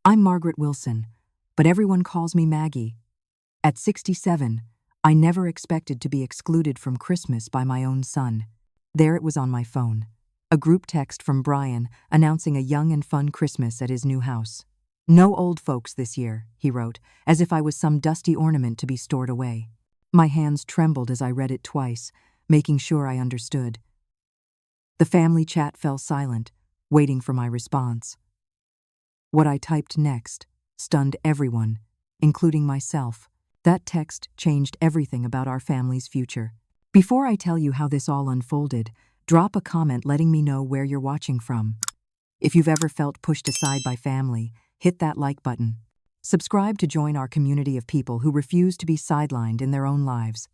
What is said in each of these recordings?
I'm Margaret Wilson, but everyone calls me Maggie. At 67, I never expected to be excluded from Christmas by my own son. There it was on my phone. A group text from Brian announcing a young and fun Christmas at his new house. "No old folks this year," he wrote, as if I was some dusty ornament to be stored away. My hands trembled as I read it twice, making sure I understood. The family chat fell silent, waiting for my response. What I typed next stunned everyone, including myself. That text changed everything about our family's future. Before I tell you how this all unfolded, drop a comment letting me know where you're watching from. If you've ever felt pushed aside by family, hit that like button. Subscribe to join our community of people who refuse to be sidelined in their own lives.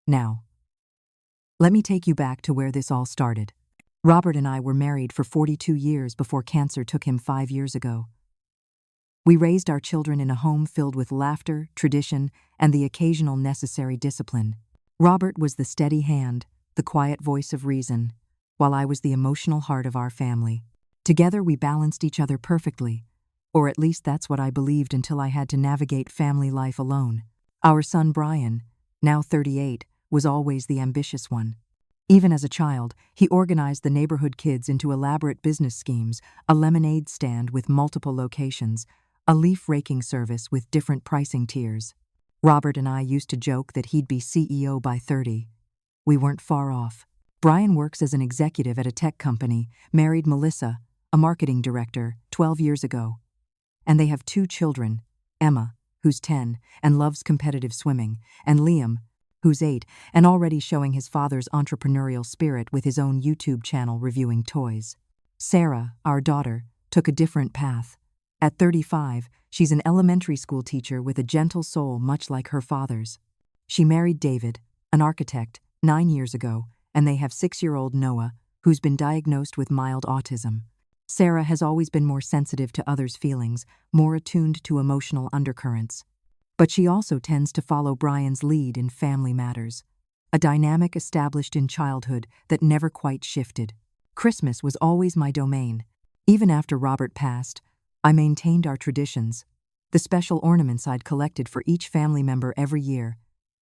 Now, let me take you back to where this all started. Robert and I were married for 42 years before cancer took him 5 years ago. We raised our children in a home filled with laughter, tradition, and the occasional necessary discipline. Robert was the steady hand, the quiet voice of reason, while I was the emotional heart of our family. Together we balanced each other perfectly, or at least that's what I believed until I had to navigate family life alone. Our son Brian, now 38, was always the ambitious one. Even as a child, he organized the neighborhood kids into elaborate business schemes, a lemonade stand with multiple locations, a leaf raking service with different pricing tiers. Robert and I used to joke that he'd be CEO by 30. We weren't far off. Brian works as an executive at a tech company, married Melissa, a marketing director, 12 years ago. And they have 2 children, Emma, who's 10 and loves competitive swimming, and Liam, who's 8 and already showing his father's entrepreneurial spirit with his own YouTube channel reviewing toys. Sarah, our daughter, took a different path. At 35, she's an elementary school teacher with a gentle soul much like her father's. She married David, an architect, 9 years ago, and they have 6-year-old Noah, who's been diagnosed with mild autism. Sarah has always been more sensitive to others' feelings, more attuned to emotional undercurrents. But she also tends to follow Brian's lead in family matters, a dynamic established in childhood that never quite shifted. Christmas was always my domain. Even after Robert passed, I maintained our traditions, the special ornaments I'd collected for each family member every year,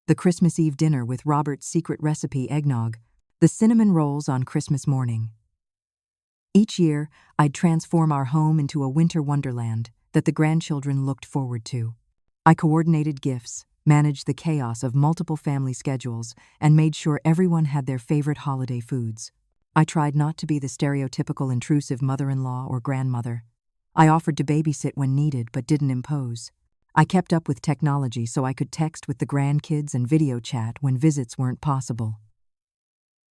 the Christmas Eve dinner with Robert's secret recipe eggnog, the cinnamon rolls on Christmas morning. Each year, I'd transform our home into a winter wonderland that the grandchildren looked forward to. I coordinated gifts, managed the chaos of multiple family schedules, and made sure everyone had their favorite holiday foods. I tried not to be the stereotypical intrusive mother-in-law or grandmother. I offered to babysit when needed but didn't impose. I kept up with technology so I could text with the grandkids and video chat when visits weren't possible.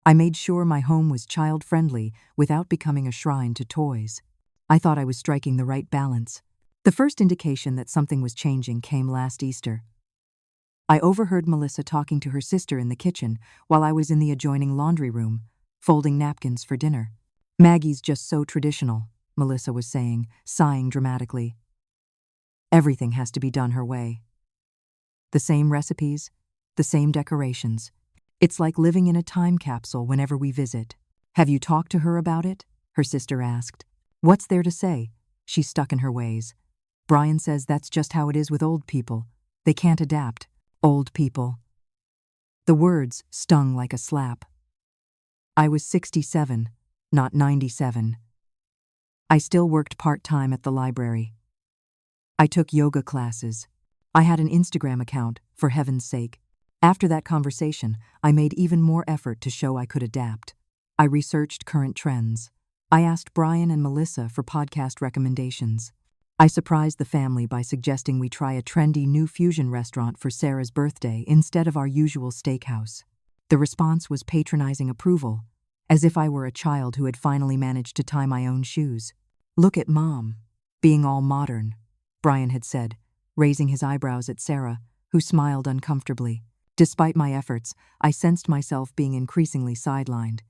I made sure my home was child-friendly without becoming a shrine to toys. I thought I was striking the right balance. The first indication that something was changing came last Easter. I overheard Melissa talking to her sister in the kitchen while I was in the adjoining laundry room, folding napkins for dinner. "Maggie's just so traditional," Melissa was saying, sighing dramatically. "Everything has to be done her way. The same recipes, the same decorations. It's like living in a time capsule whenever we visit." "Have you talked to her about it?" her sister asked. "What's there to say? She's stuck in her ways. Brian says that's just how it is with old people. They can't adapt." Old people. The words stung like a slap. I was 67, not 97. I still worked part-time at the library. I took yoga classes. I had an Instagram account, for heaven's sake. After that conversation, I made even more effort to show I could adapt. I researched current trends. I asked Brian and Melissa for podcast recommendations. I surprised the family by suggesting we try a trendy new fusion restaurant for Sarah's birthday instead of our usual steakhouse. The response was patronizing approval, as if I were a child who had finally managed to tie my own shoes. "Look at Mom, being all modern," Brian had said, raising his eyebrows at Sarah, who smiled uncomfortably. Despite my efforts, I sensed myself being increasingly sidelined.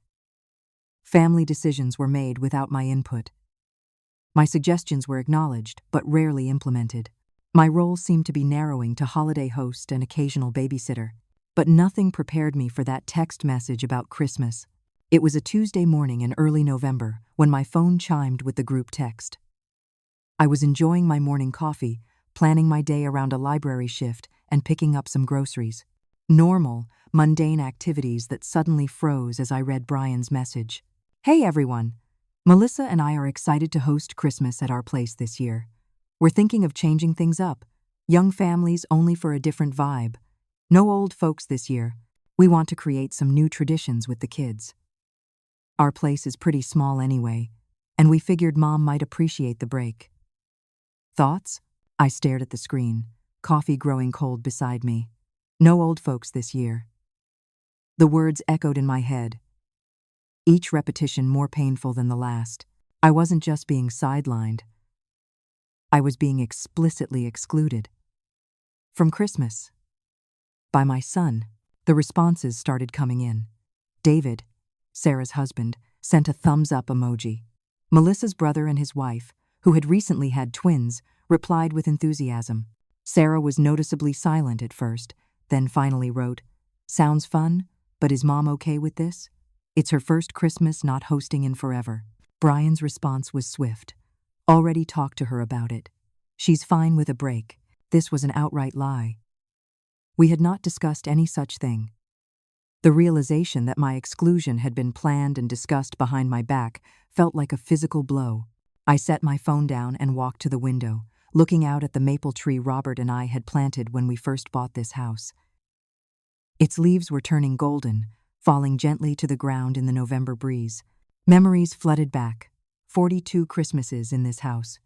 Family decisions were made without my input. My suggestions were acknowledged, but rarely implemented. My role seemed to be narrowing to holiday host and occasional babysitter. But nothing prepared me for that text message about Christmas. It was a Tuesday morning in early November when my phone chimed with the group text. I was enjoying my morning coffee, planning my day around a library shift and picking up some groceries. Normal, mundane activities that suddenly froze as I read Brian's message. Hey everyone! Melissa and I are excited to host Christmas at our place this year. We're thinking of changing things up. Young families only for a different vibe. No old folks this year. We want to create some new traditions with the kids. Our place is pretty small anyway, and we figured Mom might appreciate the break. Thoughts? I stared at the screen, coffee growing cold beside me. No old folks this year. The words echoed in my head, each repetition more painful than the last. I wasn't just being sidelined. I was being explicitly excluded. From Christmas. By my son. The responses started coming in. David, Sarah's husband, sent a thumbs-up emoji. Melissa's brother and his wife, who had recently had twins, replied with enthusiasm. Sarah was noticeably silent at first, then finally wrote, "Sounds fun, but is Mom okay with this? It's her first Christmas not hosting in forever." Brian's response was swift. Already talked to her about it. She's fine with a break. This was an outright lie. We had not discussed any such thing. The realization that my exclusion had been planned and discussed behind my back felt like a physical blow. I set my phone down and walked to the window, looking out at the maple tree Robert and I had planted when we first bought this house. Its leaves were turning golden, falling gently to the ground in the November breeze. Memories flooded back. 42 Christmases in this house.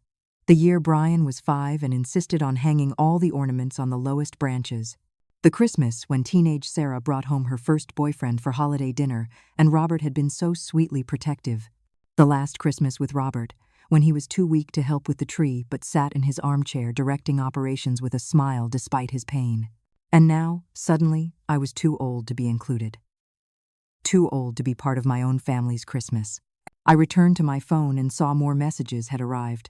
The year Brian was 5 and insisted on hanging all the ornaments on the lowest branches. The Christmas when teenage Sarah brought home her first boyfriend for holiday dinner and Robert had been so sweetly protective. The last Christmas with Robert, when he was too weak to help with the tree but sat in his armchair directing operations with a smile despite his pain. And now, suddenly, I was too old to be included. Too old to be part of my own family's Christmas. I returned to my phone and saw more messages had arrived.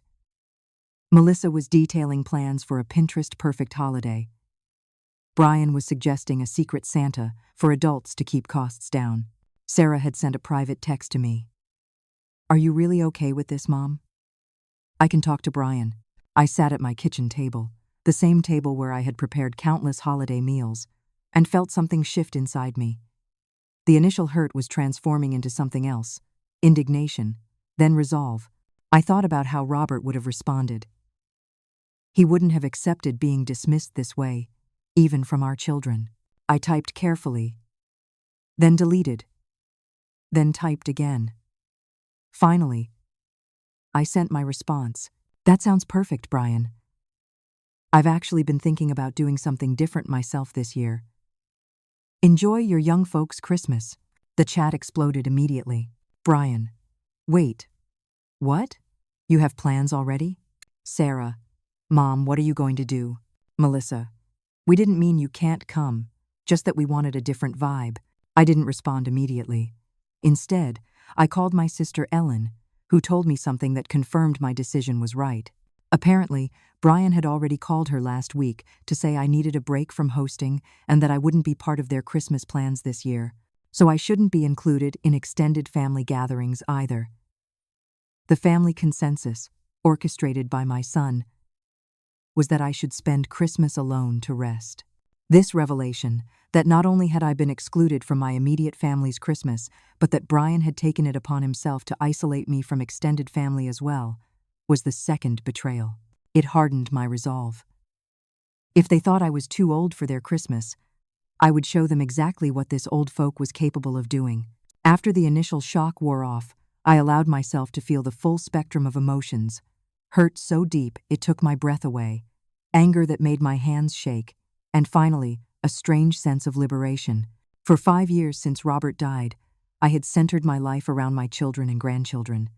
Melissa was detailing plans for a Pinterest-perfect holiday. Brian was suggesting a secret Santa for adults to keep costs down. Sarah had sent a private text to me. "Are you really okay with this, Mom?" I can talk to Brian. I sat at my kitchen table, the same table where I had prepared countless holiday meals, and felt something shift inside me. The initial hurt was transforming into something else, indignation, then resolve. I thought about how Robert would have responded. He wouldn't have accepted being dismissed this way, even from our children. I typed carefully, then deleted, then typed again. Finally, I sent my response. "That sounds perfect, Brian. I've actually been thinking about doing something different myself this year. Enjoy your young folks' Christmas." The chat exploded immediately. Brian. "Wait. What? You have plans already?" Sarah. "Mom, what are you going to do?" Melissa. "We didn't mean you can't come, just that we wanted a different vibe." I didn't respond immediately. Instead, I called my sister Ellen, who told me something that confirmed my decision was right. Apparently, Brian had already called her last week to say I needed a break from hosting and that I wouldn't be part of their Christmas plans this year, so I shouldn't be included in extended family gatherings either. The family consensus, orchestrated by my son, was that I should spend Christmas alone to rest. This revelation, that not only had I been excluded from my immediate family's Christmas, but that Brian had taken it upon himself to isolate me from extended family as well, was the second betrayal. It hardened my resolve. If they thought I was too old for their Christmas, I would show them exactly what this old folk was capable of doing. After the initial shock wore off, I allowed myself to feel the full spectrum of emotions. Hurt so deep it took my breath away, anger that made my hands shake, and finally, a strange sense of liberation. For 5 years since Robert died, I had centered my life around my children and grandchildren.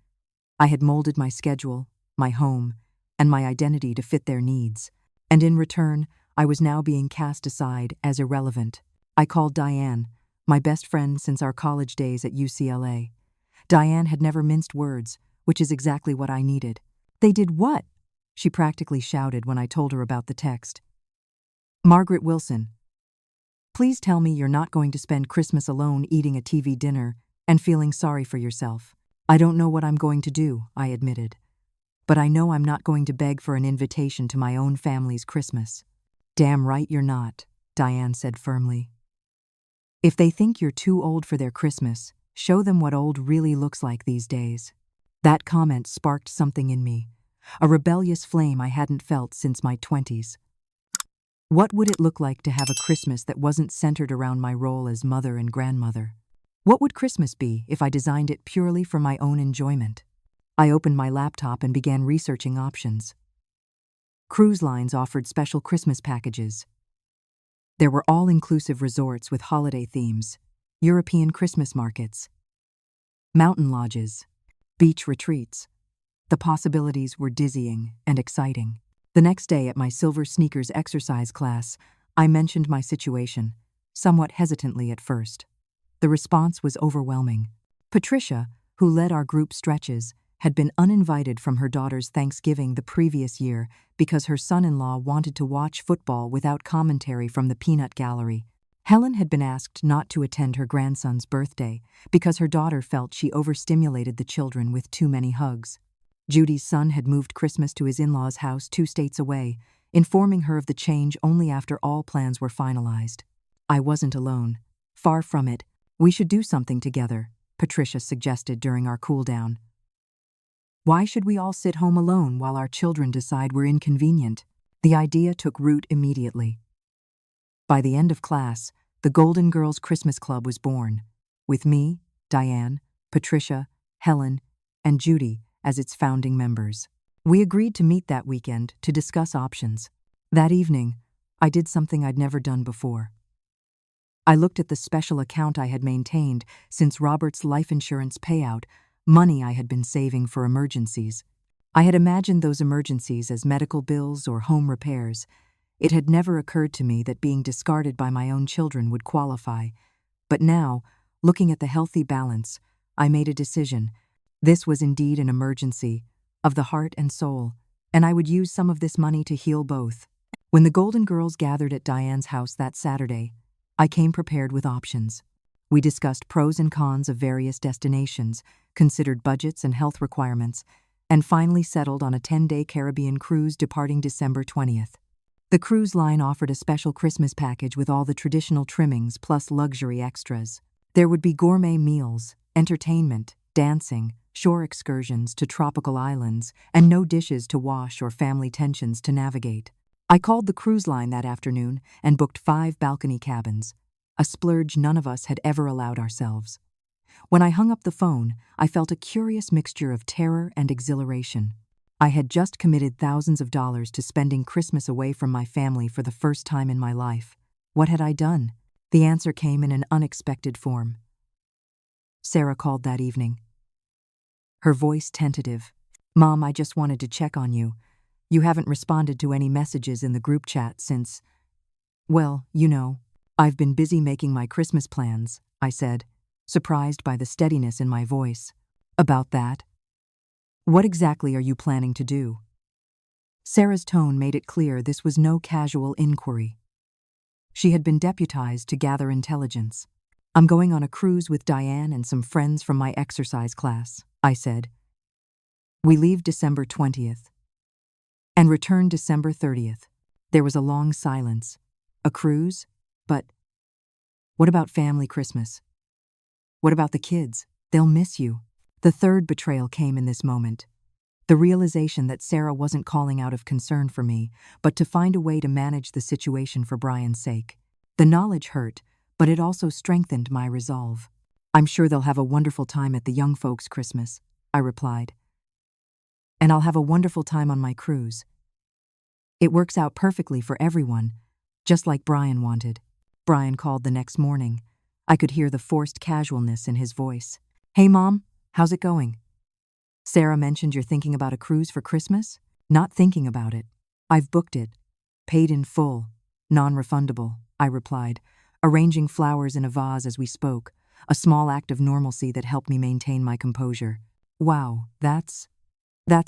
I had molded my schedule, my home, and my identity to fit their needs. And in return, I was now being cast aside as irrelevant. I called Diane, my best friend since our college days at UCLA. Diane had never minced words, which is exactly what I needed. "They did what?" she practically shouted when I told her about the text. "Margaret Wilson. Please tell me you're not going to spend Christmas alone eating a TV dinner and feeling sorry for yourself." "I don't know what I'm going to do," I admitted. but I know I'm not going to beg for an invitation to my own family's Christmas." "Damn right you're not," Diane said firmly. "If they think you're too old for their Christmas, show them what old really looks like these days." That comment sparked something in me, a rebellious flame I hadn't felt since my 20s. What would it look like to have a Christmas that wasn't centered around my role as mother and grandmother? What would Christmas be if I designed it purely for my own enjoyment? I opened my laptop and began researching options. Cruise lines offered special Christmas packages. There were all-inclusive resorts with holiday themes, European Christmas markets, mountain lodges, beach retreats. The possibilities were dizzying and exciting. The next day at my Silver Sneakers exercise class, I mentioned my situation, somewhat hesitantly at first. The response was overwhelming. Patricia, who led our group stretches, had been uninvited from her daughter's Thanksgiving the previous year because her son-in-law wanted to watch football without commentary from the peanut gallery. Helen had been asked not to attend her grandson's birthday because her daughter felt she overstimulated the children with too many hugs. Judy's son had moved Christmas to his in-laws' house 2 states away, informing her of the change only after all plans were finalized. I wasn't alone. Far from it. "We should do something together," Patricia suggested during our cool-down. "Why should we all sit home alone while our children decide we're inconvenient?" The idea took root immediately. By the end of class, the Golden Girls Christmas Club was born, with me, Diane, Patricia, Helen, and Judy as its founding members. We agreed to meet that weekend to discuss options. That evening, I did something I'd never done before. I looked at the special account I had maintained since Robert's life insurance payout, money I had been saving for emergencies. I had imagined those emergencies as medical bills or home repairs. It had never occurred to me that being discarded by my own children would qualify. But now, looking at the healthy balance, I made a decision. This was indeed an emergency, of the heart and soul, and I would use some of this money to heal both. When the Golden Girls gathered at Diane's house that Saturday, I came prepared with options. We discussed pros and cons of various destinations, considered budgets and health requirements, and finally settled on a 10-day Caribbean cruise departing December 20th. The cruise line offered a special Christmas package with all the traditional trimmings plus luxury extras. There would be gourmet meals, entertainment, dancing, shore excursions to tropical islands, and no dishes to wash or family tensions to navigate. I called the cruise line that afternoon and booked 5 balcony cabins, a splurge none of us had ever allowed ourselves. When I hung up the phone, I felt a curious mixture of terror and exhilaration. I had just committed thousands of dollars to spending Christmas away from my family for the first time in my life. What had I done? The answer came in an unexpected form. Sarah called that evening. Her voice tentative. "Mom, I just wanted to check on you. You haven't responded to any messages in the group chat since, well, you know. I've been busy making my Christmas plans," I said, surprised by the steadiness in my voice. "About that? What exactly are you planning to do?" Sarah's tone made it clear this was no casual inquiry. She had been deputized to gather intelligence. "I'm going on a cruise with Diane and some friends from my exercise class," I said. "We leave December 20th. And return December 30th. There was a long silence. A cruise? But what about family Christmas? What about the kids? They'll miss you. The third betrayal came in this moment. The realization that Sarah wasn't calling out of concern for me, but to find a way to manage the situation for Brian's sake. The knowledge hurt, but it also strengthened my resolve. "I'm sure they'll have a wonderful time at the young folks' Christmas," I replied. "And I'll have a wonderful time on my cruise. It works out perfectly for everyone, just like Brian wanted." Brian called the next morning. I could hear the forced casualness in his voice. "Hey, Mom, how's it going? Sarah mentioned you're thinking about a cruise for Christmas?" "Not thinking about it. I've booked it. Paid in full. Non-refundable," I replied, arranging flowers in a vase as we spoke, a small act of normalcy that helped me maintain my composure. "Wow, that's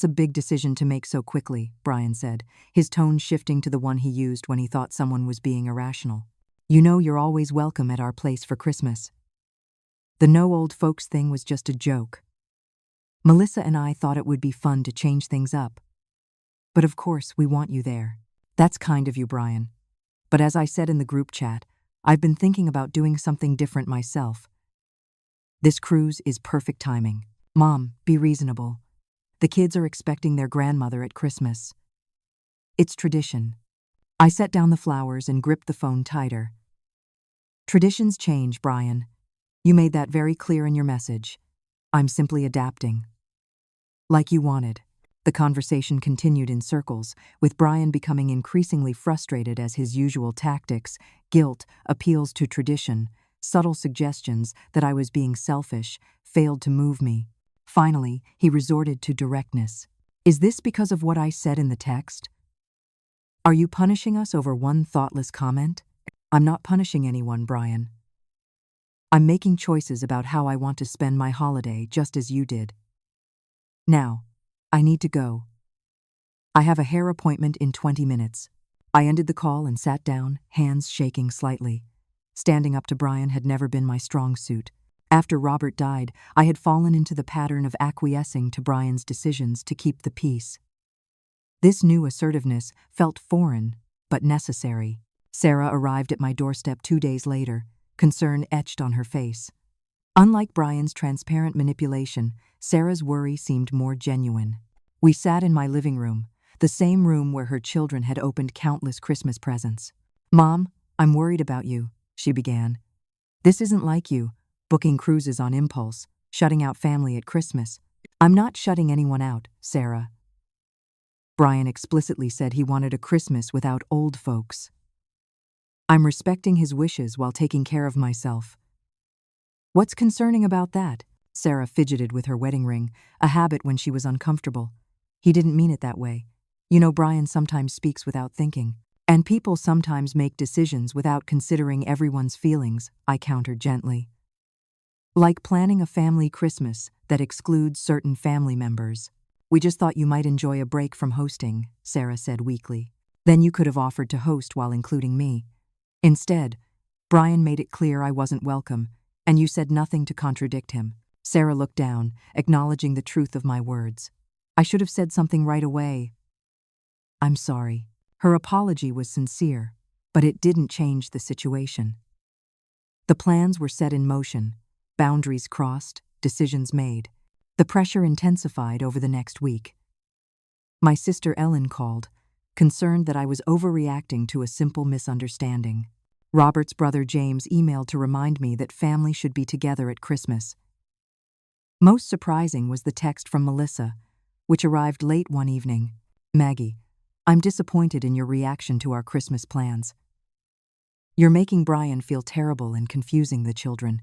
a big decision to make so quickly," Brian said, his tone shifting to the one he used when he thought someone was being irrational. "You know you're always welcome at our place for Christmas. The no old folks thing was just a joke." Melissa and I thought it would be fun to change things up. But of course, we want you there. That's kind of you, Brian. But as I said in the group chat, I've been thinking about doing something different myself. This cruise is perfect timing. Mom, be reasonable. The kids are expecting their grandmother at Christmas. It's tradition. I set down the flowers and gripped the phone tighter. Traditions change, Brian. You made that very clear in your message. I'm simply adapting. Like you wanted. The conversation continued in circles, with Brian becoming increasingly frustrated as his usual tactics, guilt, appeals to tradition, subtle suggestions that I was being selfish, failed to move me. Finally, he resorted to directness. Is this because of what I said in the text? Are you punishing us over one thoughtless comment? I'm not punishing anyone, Brian. I'm making choices about how I want to spend my holiday just as you did. Now, I need to go. I have a hair appointment in 20 minutes. I ended the call and sat down, hands shaking slightly. Standing up to Brian had never been my strong suit. After Robert died, I had fallen into the pattern of acquiescing to Brian's decisions to keep the peace. This new assertiveness felt foreign, but necessary. Sarah arrived at my doorstep 2 days later, concern etched on her face. Unlike Brian's transparent manipulation, Sarah's worry seemed more genuine. We sat in my living room, the same room where her children had opened countless Christmas presents. Mom, I'm worried about you, she began. This isn't like you, booking cruises on impulse, shutting out family at Christmas. I'm not shutting anyone out, Sarah. Brian explicitly said he wanted a Christmas without old folks. I'm respecting his wishes while taking care of myself. What's concerning about that? Sarah fidgeted with her wedding ring, a habit when she was uncomfortable. He didn't mean it that way. You know, Brian sometimes speaks without thinking. And people sometimes make decisions without considering everyone's feelings, I countered gently. Like planning a family Christmas that excludes certain family members. We just thought you might enjoy a break from hosting, Sarah said weakly. Then you could have offered to host while including me. Instead, Brian made it clear I wasn't welcome, and you said nothing to contradict him. Sarah looked down, acknowledging the truth of my words. I should have said something right away. I'm sorry. Her apology was sincere, but it didn't change the situation. The plans were set in motion, boundaries crossed, decisions made. The pressure intensified over the next week. My sister Ellen called, concerned that I was overreacting to a simple misunderstanding. Robert's brother James emailed to remind me that family should be together at Christmas. Most surprising was the text from Melissa, which arrived late one evening. Maggie, I'm disappointed in your reaction to our Christmas plans. You're making Brian feel terrible and confusing the children.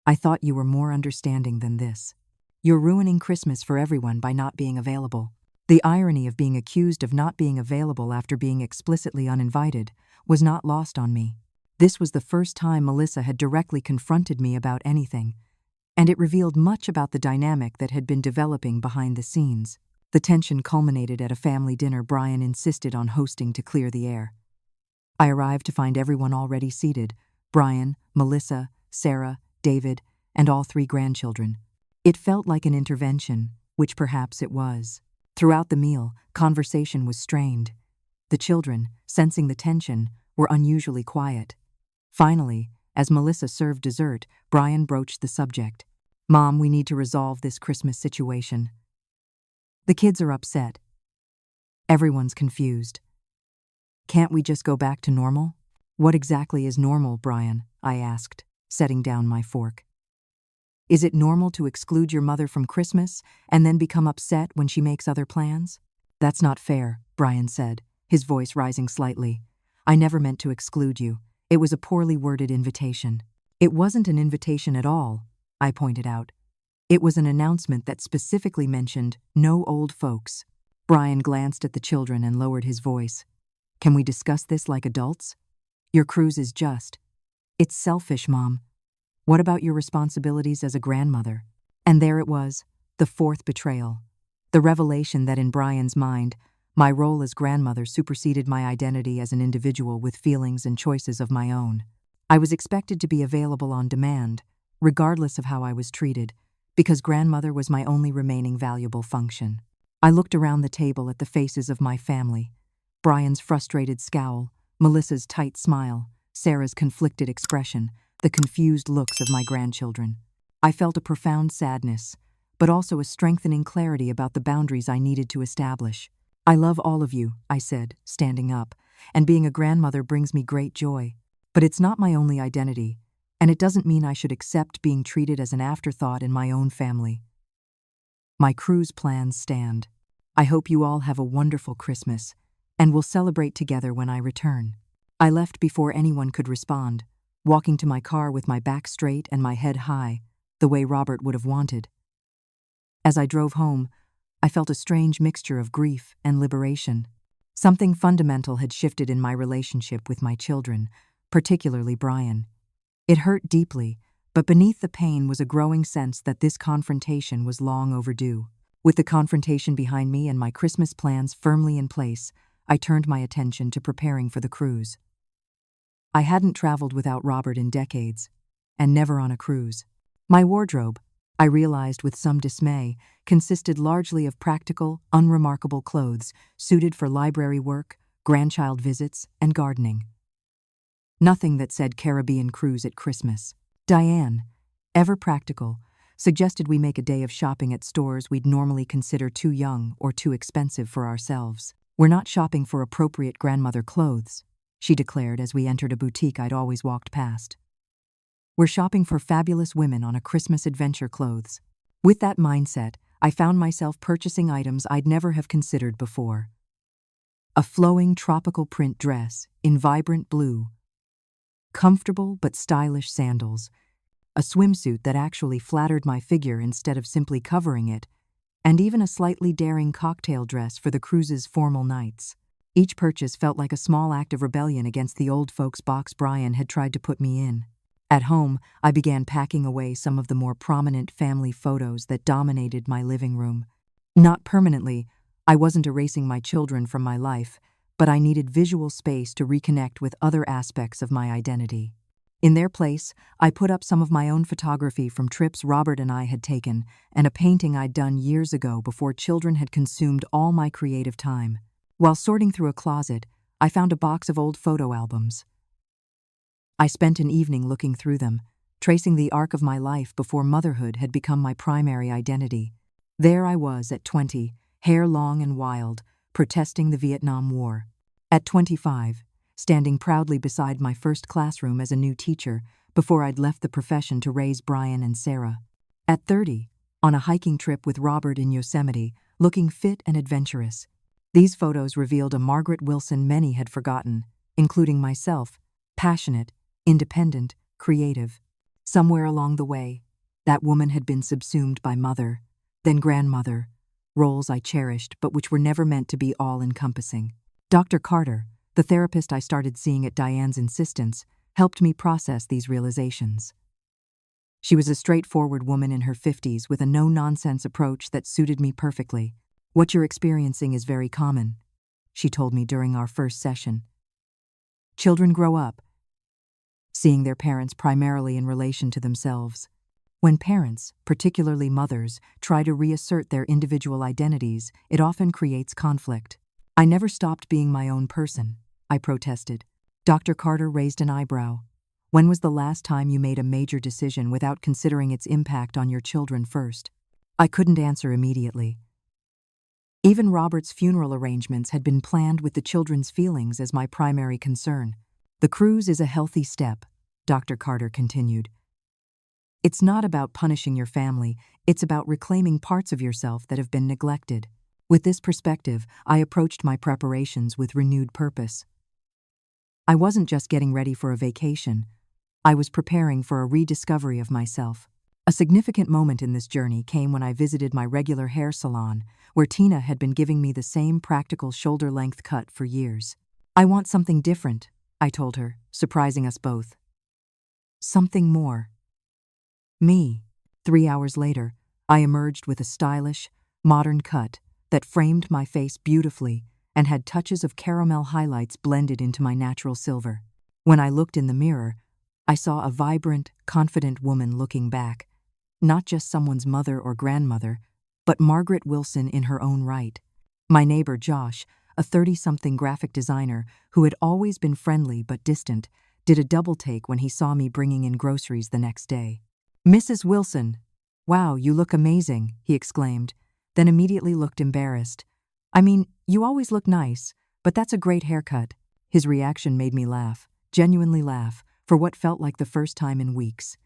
I thought you were more understanding than this. You're ruining Christmas for everyone by not being available. The irony of being accused of not being available after being explicitly uninvited was not lost on me. This was the first time Melissa had directly confronted me about anything, and it revealed much about the dynamic that had been developing behind the scenes. The tension culminated at a family dinner Brian insisted on hosting to clear the air. I arrived to find everyone already seated: Brian, Melissa, Sarah, David, and all 3 grandchildren. It felt like an intervention, which perhaps it was. Throughout the meal, conversation was strained. The children, sensing the tension, were unusually quiet. Finally, as Melissa served dessert, Brian broached the subject. Mom, we need to resolve this Christmas situation. The kids are upset. Everyone's confused. Can't we just go back to normal? What exactly is normal, Brian? I asked, setting down my fork. Is it normal to exclude your mother from Christmas and then become upset when she makes other plans? That's not fair, Brian said, his voice rising slightly. I never meant to exclude you. It was a poorly worded invitation. It wasn't an invitation at all, I pointed out. It was an announcement that specifically mentioned no old folks. Brian glanced at the children and lowered his voice. Can we discuss this like adults? Your cruise is just. It's selfish, Mom. What about your responsibilities as a grandmother? And there it was, the 4th betrayal. The revelation that in Brian's mind, my role as grandmother superseded my identity as an individual with feelings and choices of my own. I was expected to be available on demand, regardless of how I was treated, because grandmother was my only remaining valuable function. I looked around the table at the faces of my family. Brian's frustrated scowl, Melissa's tight smile, Sarah's conflicted expression, the confused looks of my grandchildren. I felt a profound sadness, but also a strengthening clarity about the boundaries I needed to establish. "I love all of you," I said, standing up, "and being a grandmother brings me great joy. But it's not my only identity, and it doesn't mean I should accept being treated as an afterthought in my own family." My cruise plans stand. I hope you all have a wonderful Christmas, and we'll celebrate together when I return. I left before anyone could respond, walking to my car with my back straight and my head high, the way Robert would have wanted. As I drove home, I felt a strange mixture of grief and liberation. Something fundamental had shifted in my relationship with my children, particularly Brian. It hurt deeply, but beneath the pain was a growing sense that this confrontation was long overdue. With the confrontation behind me and my Christmas plans firmly in place, I turned my attention to preparing for the cruise. I hadn't traveled without Robert in decades, and never on a cruise. My wardrobe, I realized with some dismay, consisted largely of practical, unremarkable clothes suited for library work, grandchild visits, and gardening. Nothing that said Caribbean cruise at Christmas. Diane, ever practical, suggested we make a day of shopping at stores we'd normally consider too young or too expensive for ourselves. "We're not shopping for appropriate grandmother clothes," she declared as we entered a boutique I'd always walked past. "We're shopping for fabulous women on a Christmas adventure clothes." With that mindset, I found myself purchasing items I'd never have considered before. A flowing tropical print dress in vibrant blue, comfortable but stylish sandals, a swimsuit that actually flattered my figure instead of simply covering it, and even a slightly daring cocktail dress for the cruise's formal nights. Each purchase felt like a small act of rebellion against the old folks' box Brian had tried to put me in. At home, I began packing away some of the more prominent family photos that dominated my living room. Not permanently, I wasn't erasing my children from my life, but I needed visual space to reconnect with other aspects of my identity. In their place, I put up some of my own photography from trips Robert and I had taken, and a painting I'd done years ago before children had consumed all my creative time. While sorting through a closet, I found a box of old photo albums. I spent an evening looking through them, tracing the arc of my life before motherhood had become my primary identity. There I was at 20, hair long and wild, protesting the Vietnam War. At 25, standing proudly beside my first classroom as a new teacher before I'd left the profession to raise Brian and Sarah. At 30, on a hiking trip with Robert in Yosemite, looking fit and adventurous. These photos revealed a Margaret Wilson many had forgotten, including myself, passionate, independent, creative. Somewhere along the way, that woman had been subsumed by mother, then grandmother, roles I cherished but which were never meant to be all-encompassing. Dr. Carter, the therapist I started seeing at Diane's insistence, helped me process these realizations. She was a straightforward woman in her 50s with a no-nonsense approach that suited me perfectly. "What you're experiencing is very common," she told me during our first session. "Children grow up, seeing their parents primarily in relation to themselves. When parents, particularly mothers, try to reassert their individual identities, it often creates conflict." "I never stopped being my own person," I protested. Dr. Carter raised an eyebrow. "When was the last time you made a major decision without considering its impact on your children first?" I couldn't answer immediately. Even Robert's funeral arrangements had been planned with the children's feelings as my primary concern. "The cruise is a healthy step," Dr. Carter continued. "It's not about punishing your family, it's about reclaiming parts of yourself that have been neglected." With this perspective, I approached my preparations with renewed purpose. I wasn't just getting ready for a vacation, I was preparing for a rediscovery of myself. A significant moment in this journey came when I visited my regular hair salon, where Tina had been giving me the same practical shoulder-length cut for years. "I want something different," I told her, surprising us both. "Something more." Me. 3 hours later, I emerged with a stylish, modern cut that framed my face beautifully and had touches of caramel highlights blended into my natural silver. When I looked in the mirror, I saw a vibrant, confident woman looking back, not just someone's mother or grandmother, but Margaret Wilson in her own right. My neighbor Josh, a 30-something graphic designer who had always been friendly but distant, did a double take when he saw me bringing in groceries the next day. "Mrs. Wilson, wow, you look amazing," he exclaimed, then immediately looked embarrassed. "I mean, you always look nice, but that's a great haircut." His reaction made me laugh, genuinely laugh, for what felt like the first time in weeks.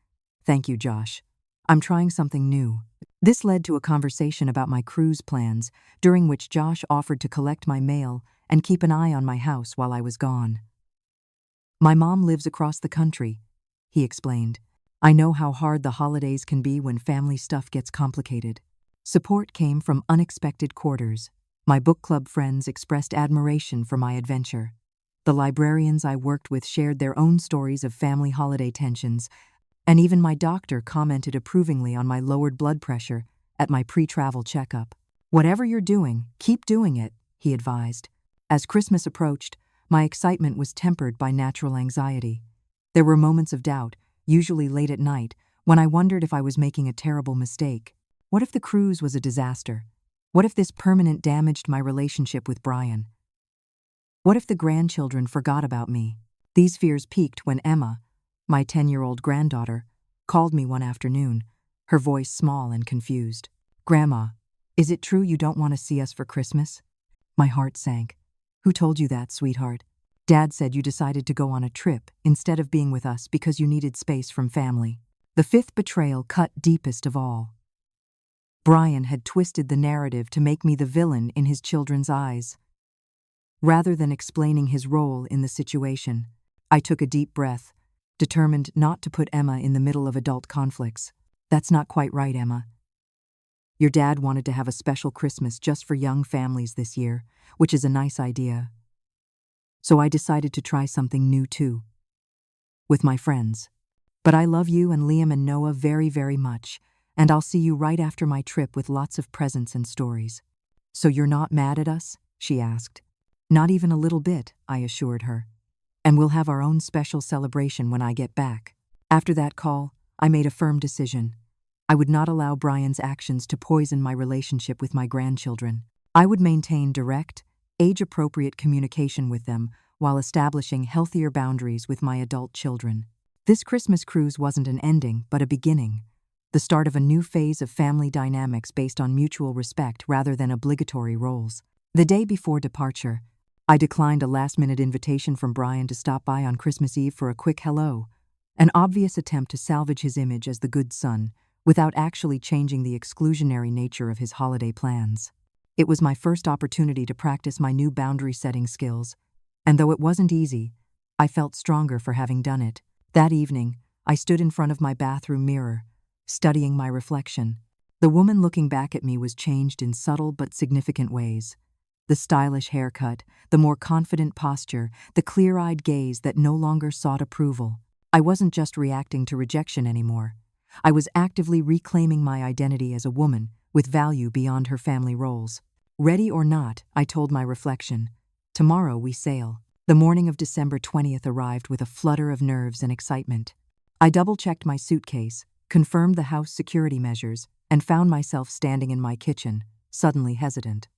"Thank you, Josh. I'm trying something new." This led to a conversation about my cruise plans, during which Josh offered to collect my mail and keep an eye on my house while I was gone. "My mom lives across the country," he explained. "I know how hard the holidays can be when family stuff gets complicated." Support came from unexpected quarters. My book club friends expressed admiration for my adventure. The librarians I worked with shared their own stories of family holiday tensions, and even my doctor commented approvingly on my lowered blood pressure at my pre-travel checkup. "Whatever you're doing, keep doing it," he advised. As Christmas approached, my excitement was tempered by natural anxiety. There were moments of doubt, usually late at night, when I wondered if I was making a terrible mistake. What if the cruise was a disaster? What if this permanent damaged my relationship with Brian? What if the grandchildren forgot about me? These fears peaked when Emma, my 10-year-old granddaughter, called me one afternoon, her voice small and confused. "Grandma, is it true you don't want to see us for Christmas?" My heart sank. "Who told you that, sweetheart?" "Dad said you decided to go on a trip instead of being with us because you needed space from family." The fifth betrayal cut deepest of all. Brian had twisted the narrative to make me the villain in his children's eyes. Rather than explaining his role in the situation, I took a deep breath, determined not to put Emma in the middle of adult conflicts. "That's not quite right, Emma. Your dad wanted to have a special Christmas just for young families this year, which is a nice idea. So I decided to try something new too. With my friends. But I love you and Liam and Noah very, very much, and I'll see you right after my trip with lots of presents and stories." "So you're not mad at us?" she asked. "Not even a little bit," I assured her. "And we'll have our own special celebration when I get back." After that call, I made a firm decision. I would not allow Brian's actions to poison my relationship with my grandchildren. I would maintain direct, age-appropriate communication with them while establishing healthier boundaries with my adult children. This Christmas cruise wasn't an ending, but a beginning. The start of a new phase of family dynamics based on mutual respect rather than obligatory roles. The day before departure, I declined a last-minute invitation from Brian to stop by on Christmas Eve for a quick hello, an obvious attempt to salvage his image as the good son, without actually changing the exclusionary nature of his holiday plans. It was my first opportunity to practice my new boundary-setting skills, and though it wasn't easy, I felt stronger for having done it. That evening, I stood in front of my bathroom mirror, studying my reflection. The woman looking back at me was changed in subtle but significant ways. The stylish haircut, the more confident posture, the clear-eyed gaze that no longer sought approval. I wasn't just reacting to rejection anymore. I was actively reclaiming my identity as a woman with value beyond her family roles. Ready or not, I told my reflection, tomorrow we sail. The morning of December 20th arrived with a flutter of nerves and excitement. I double-checked my suitcase, confirmed the house security measures, and found myself standing in my kitchen, suddenly hesitant.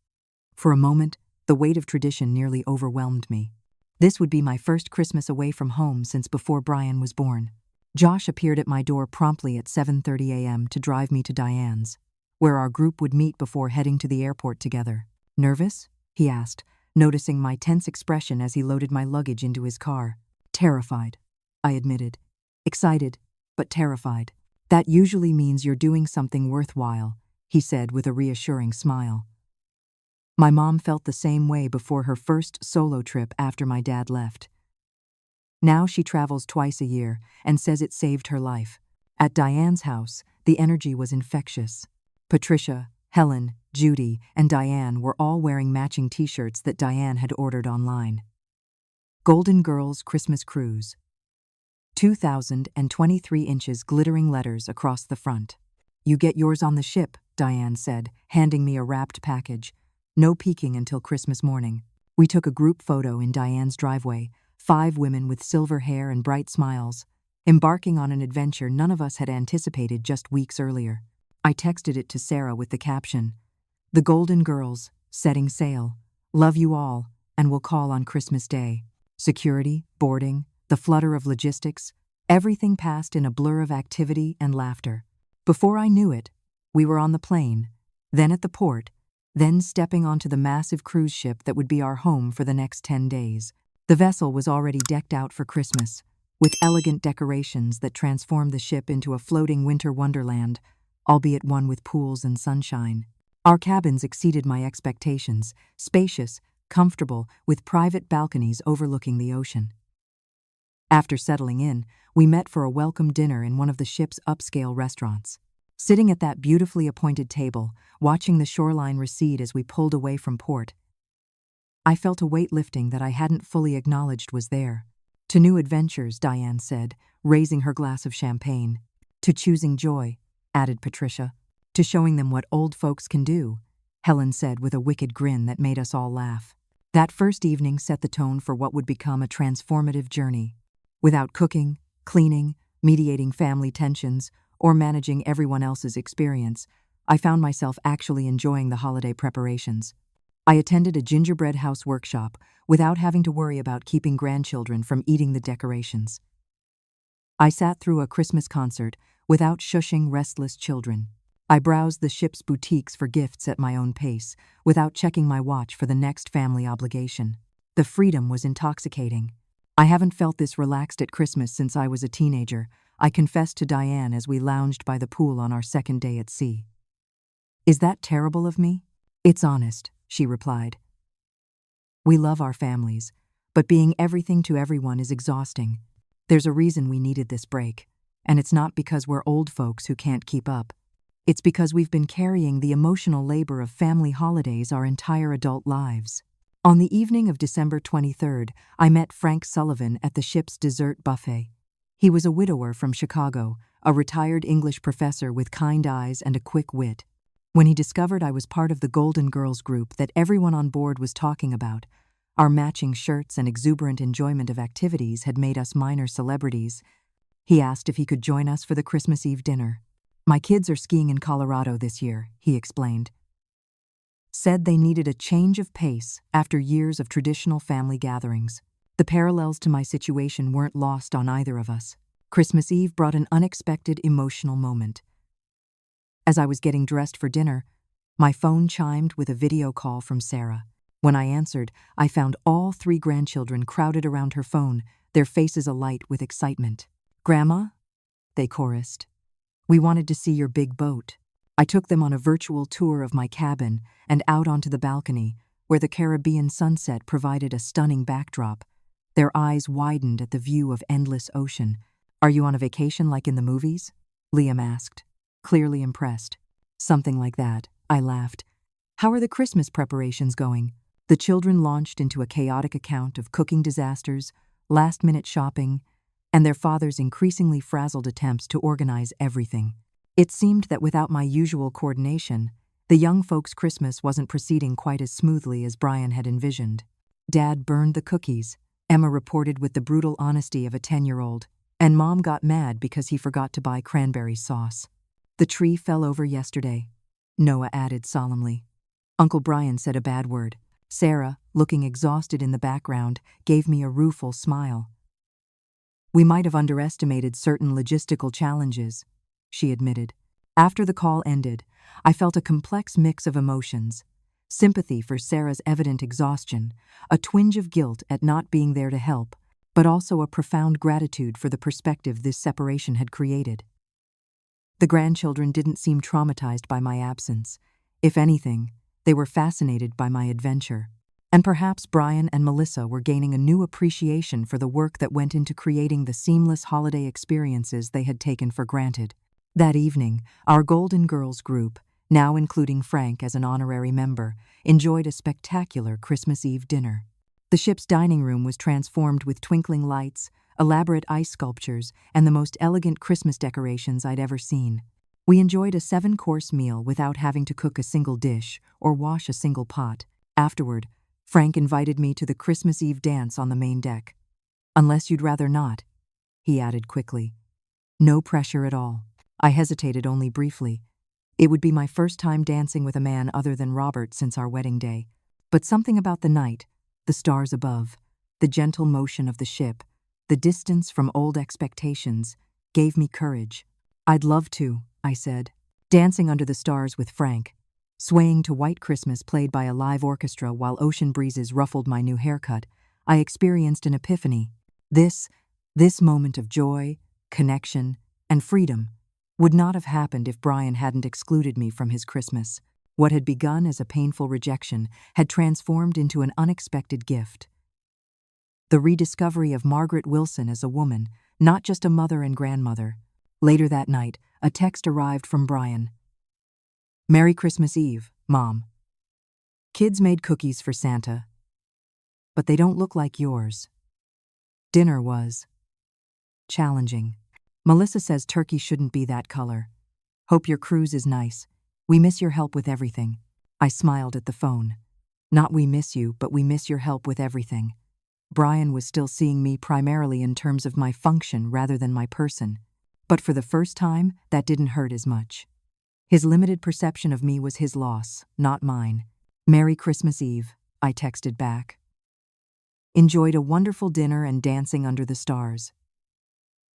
For a moment, the weight of tradition nearly overwhelmed me. This would be my first Christmas away from home since before Brian was born. Josh appeared at my door promptly at 7:30 a.m. to drive me to Diane's, where our group would meet before heading to the airport together. "Nervous?" he asked, noticing my tense expression as he loaded my luggage into his car. "Terrified," I admitted. "Excited, but terrified. That usually means you're doing something worthwhile," he said with a reassuring smile. My mom felt the same way before her first solo trip after my dad left. Now she travels twice a year and says it saved her life. At Diane's house, the energy was infectious. Patricia, Helen, Judy, and Diane were all wearing matching t-shirts that Diane had ordered online. Golden Girls Christmas Cruise. 2,023 inches glittering letters across the front. "You get yours on the ship," Diane said, handing me a wrapped package. No peeking until Christmas morning. We took a group photo in Diane's driveway, 5 women with silver hair and bright smiles. embarking on an adventure none of us had anticipated just weeks earlier. I texted it to Sarah with the caption, "The Golden Girls, setting sail. Love you all, and will call on Christmas Day." Security, boarding, the flutter of logistics, everything passed in a blur of activity and laughter. Before I knew it, we were on the plane, then at the port, then stepping onto the massive cruise ship that would be our home for the next 10 days. The vessel was already decked out for Christmas, with elegant decorations that transformed the ship into a floating winter wonderland, albeit one with pools and sunshine. Our cabins exceeded my expectations, spacious, comfortable, with private balconies overlooking the ocean. After settling in, we met for a welcome dinner in one of the ship's upscale restaurants. Sitting at that beautifully appointed table, watching the shoreline recede as we pulled away from port, I felt a weight lifting that I hadn't fully acknowledged was there. "To new adventures," Diane said, raising her glass of champagne. "To choosing joy," added Patricia. "To showing them what old folks can do," Helen said with a wicked grin that made us all laugh. That first evening set the tone for what would become a transformative journey. Without cooking, cleaning, mediating family tensions, or managing everyone else's experience, I found myself actually enjoying the holiday preparations. I attended a gingerbread house workshop without having to worry about keeping grandchildren from eating the decorations. I sat through a Christmas concert without shushing restless children. I browsed the ship's boutiques for gifts at my own pace, without checking my watch for the next family obligation. The freedom was intoxicating. "I haven't felt this relaxed at Christmas since I was a teenager," I confessed to Diane as we lounged by the pool on our second day at sea. "Is that terrible of me?" "It's honest," she replied. "We love our families, but being everything to everyone is exhausting. There's a reason we needed this break, and it's not because we're old folks who can't keep up. It's because we've been carrying the emotional labor of family holidays our entire adult lives." On the evening of December 23rd, I met Frank Sullivan at the ship's dessert buffet. He was a widower from Chicago, a retired English professor with kind eyes and a quick wit. When he discovered I was part of the Golden Girls group that everyone on board was talking about, our matching shirts and exuberant enjoyment of activities had made us minor celebrities. He asked if he could join us for the Christmas Eve dinner. "My kids are skiing in Colorado this year," he explained. Said they needed a change of pace after years of traditional family gatherings. The parallels to my situation weren't lost on either of us. Christmas Eve brought an unexpected emotional moment. As I was getting dressed for dinner, my phone chimed with a video call from Sarah. When I answered, I found all 3 grandchildren crowded around her phone, their faces alight with excitement. "Grandma?" they chorused. "We wanted to see your big boat." I took them on a virtual tour of my cabin and out onto the balcony, where the Caribbean sunset provided a stunning backdrop. Their eyes widened at the view of endless ocean. "Are you on a vacation like in the movies?" Liam asked, clearly impressed. "Something like that," I laughed. "How are the Christmas preparations going?" The children launched into a chaotic account of cooking disasters, last-minute shopping, and their father's increasingly frazzled attempts to organize everything. It seemed that without my usual coordination, the young folks' Christmas wasn't proceeding quite as smoothly as Brian had envisioned. "Dad burned the cookies," Emma reported with the brutal honesty of a 10-year-old, "and Mom got mad because he forgot to buy cranberry sauce." "The tree fell over yesterday," Noah added solemnly. "Uncle Brian said a bad word." Sarah, looking exhausted in the background, gave me a rueful smile. "We might have underestimated certain logistical challenges," she admitted. After the call ended, I felt a complex mix of emotions: sympathy for Sarah's evident exhaustion, a twinge of guilt at not being there to help, but also a profound gratitude for the perspective this separation had created. The grandchildren didn't seem traumatized by my absence. If anything, they were fascinated by my adventure. And perhaps Brian and Melissa were gaining a new appreciation for the work that went into creating the seamless holiday experiences they had taken for granted. That evening, our Golden Girls group, now including Frank as an honorary member, enjoyed a spectacular Christmas Eve dinner. The ship's dining room was transformed with twinkling lights, elaborate ice sculptures, and the most elegant Christmas decorations I'd ever seen. We enjoyed a 7-course meal without having to cook a single dish or wash a single pot. Afterward, Frank invited me to the Christmas Eve dance on the main deck. "Unless you'd rather not," he added quickly. No pressure at all. I hesitated only briefly. It would be my first time dancing with a man other than Robert since our wedding day. But something about the night, the stars above, the gentle motion of the ship, the distance from old expectations, gave me courage. "I'd love to," I said, dancing under the stars with Frank, swaying to White Christmas played by a live orchestra while ocean breezes ruffled my new haircut. I experienced an epiphany. This moment of joy, connection, and freedom would not have happened if Brian hadn't excluded me from his Christmas. What had begun as a painful rejection had transformed into an unexpected gift. The rediscovery of Margaret Wilson as a woman, not just a mother and grandmother. Later that night, a text arrived from Brian. "Merry Christmas Eve, Mom. Kids made cookies for Santa, but they don't look like yours. Dinner was challenging. Melissa says turkey shouldn't be that color. Hope your cruise is nice. We miss your help with everything." I smiled at the phone. Not we miss you, but we miss your help with everything. Brian was still seeing me primarily in terms of my function rather than my person. But for the first time, that didn't hurt as much. His limited perception of me was his loss, not mine. "Merry Christmas Eve," I texted back. "Enjoyed a wonderful dinner and dancing under the stars.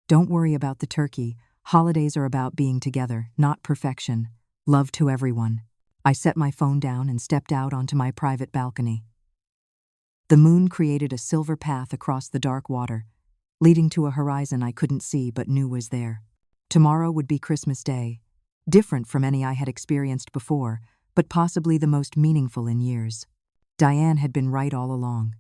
Don't worry about the turkey. Holidays are about being together, not perfection. Love to everyone." I set my phone down and stepped out onto my private balcony. The moon created a silver path across the dark water, leading to a horizon I couldn't see but knew was there. Tomorrow would be Christmas Day, different from any I had experienced before, but possibly the most meaningful in years. Diane had been right all along.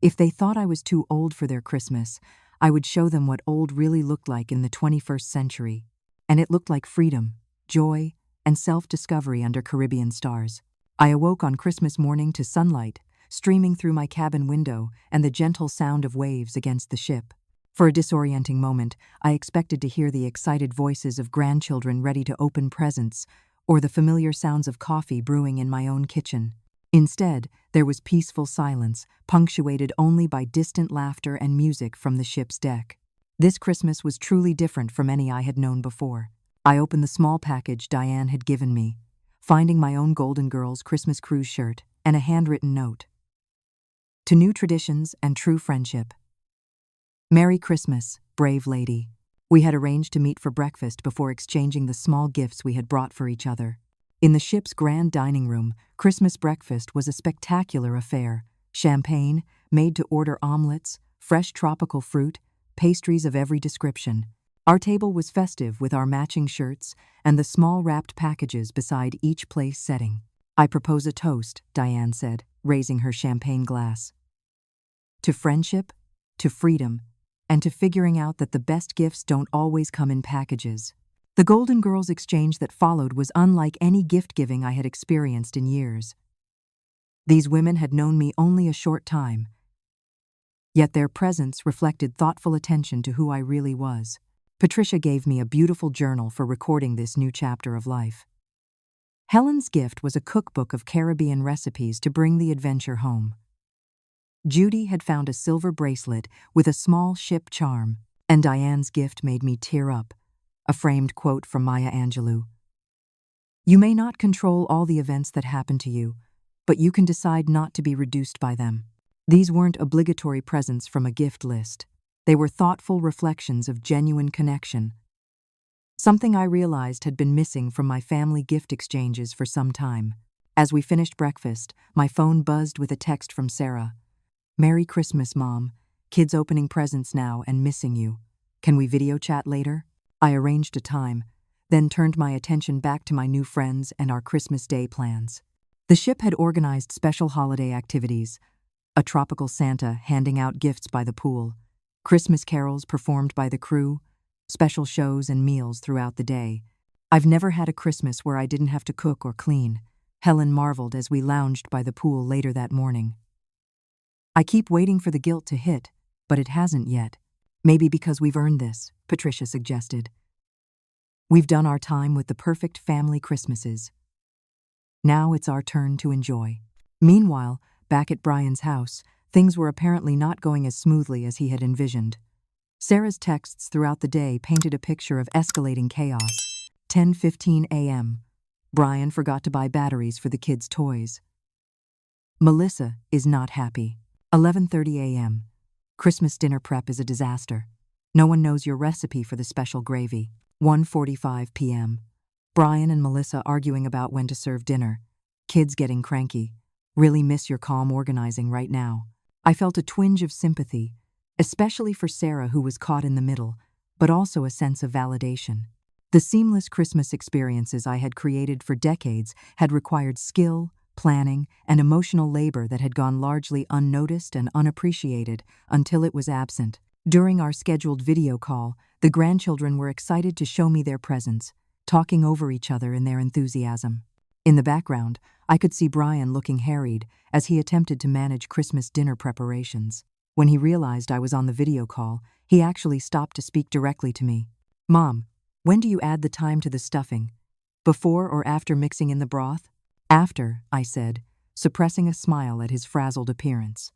If they thought I was too old for their Christmas, I would show them what old really looked like in the 21st century. And it looked like freedom, joy, and self-discovery under Caribbean stars. I awoke on Christmas morning to sunlight streaming through my cabin window and the gentle sound of waves against the ship. For a disorienting moment, I expected to hear the excited voices of grandchildren ready to open presents, or the familiar sounds of coffee brewing in my own kitchen. Instead, there was peaceful silence, punctuated only by distant laughter and music from the ship's deck. This Christmas was truly different from any I had known before. I opened the small package Diane had given me, finding my own Golden Girls Christmas cruise shirt and a handwritten note. "To new traditions and true friendship. Merry Christmas, brave lady." We had arranged to meet for breakfast before exchanging the small gifts we had brought for each other. In the ship's grand dining room, Christmas breakfast was a spectacular affair. Champagne, made-to-order omelets, fresh tropical fruit, pastries of every description. Our table was festive with our matching shirts and the small wrapped packages beside each place setting. "I propose a toast," Diane said, raising her champagne glass. "To friendship, to freedom, and to figuring out that the best gifts don't always come in packages." The Golden Girls exchange that followed was unlike any gift-giving I had experienced in years. These women had known me only a short time, yet their presence reflected thoughtful attention to who I really was. Patricia gave me a beautiful journal for recording this new chapter of life. Helen's gift was a cookbook of Caribbean recipes to bring the adventure home. Judy had found a silver bracelet with a small ship charm, and Diane's gift made me tear up, a framed quote from Maya Angelou. "You may not control all the events that happen to you, but you can decide not to be reduced by them." These weren't obligatory presents from a gift list. They were thoughtful reflections of genuine connection, something I realized had been missing from my family gift exchanges for some time. As we finished breakfast, my phone buzzed with a text from Sarah. "Merry Christmas, Mom. Kids opening presents now and missing you. Can we video chat later?" I arranged a time, then turned my attention back to my new friends and our Christmas Day plans. The ship had organized special holiday activities, a tropical Santa handing out gifts by the pool, Christmas carols performed by the crew, special shows and meals throughout the day. "I've never had a Christmas where I didn't have to cook or clean," Helen marveled as we lounged by the pool later that morning. "I keep waiting for the guilt to hit, but it hasn't yet. Maybe because we've earned this," Patricia suggested. "We've done our time with the perfect family Christmases. Now it's our turn to enjoy." Meanwhile, back at Brian's house, things were apparently not going as smoothly as he had envisioned. Sarah's texts throughout the day painted a picture of escalating chaos. 10:15 a.m. Brian forgot to buy batteries for the kids' toys. Melissa is not happy. 11:30 a.m. Christmas dinner prep is a disaster. No one knows your recipe for the special gravy. 1:45 p.m. Brian and Melissa arguing about when to serve dinner. Kids getting cranky. Really miss your calm organizing right now. I felt a twinge of sympathy, especially for Sarah, who was caught in the middle, but also a sense of validation. The seamless Christmas experiences I had created for decades had required skill, planning, and emotional labor that had gone largely unnoticed and unappreciated until it was absent. During our scheduled video call, the grandchildren were excited to show me their presents, talking over each other in their enthusiasm. In the background, I could see Brian looking harried as he attempted to manage Christmas dinner preparations. When he realized I was on the video call, he actually stopped to speak directly to me. "Mom, when do you add the thyme to the stuffing? Before or after mixing in the broth?" "After," I said, suppressing a smile at his frazzled appearance.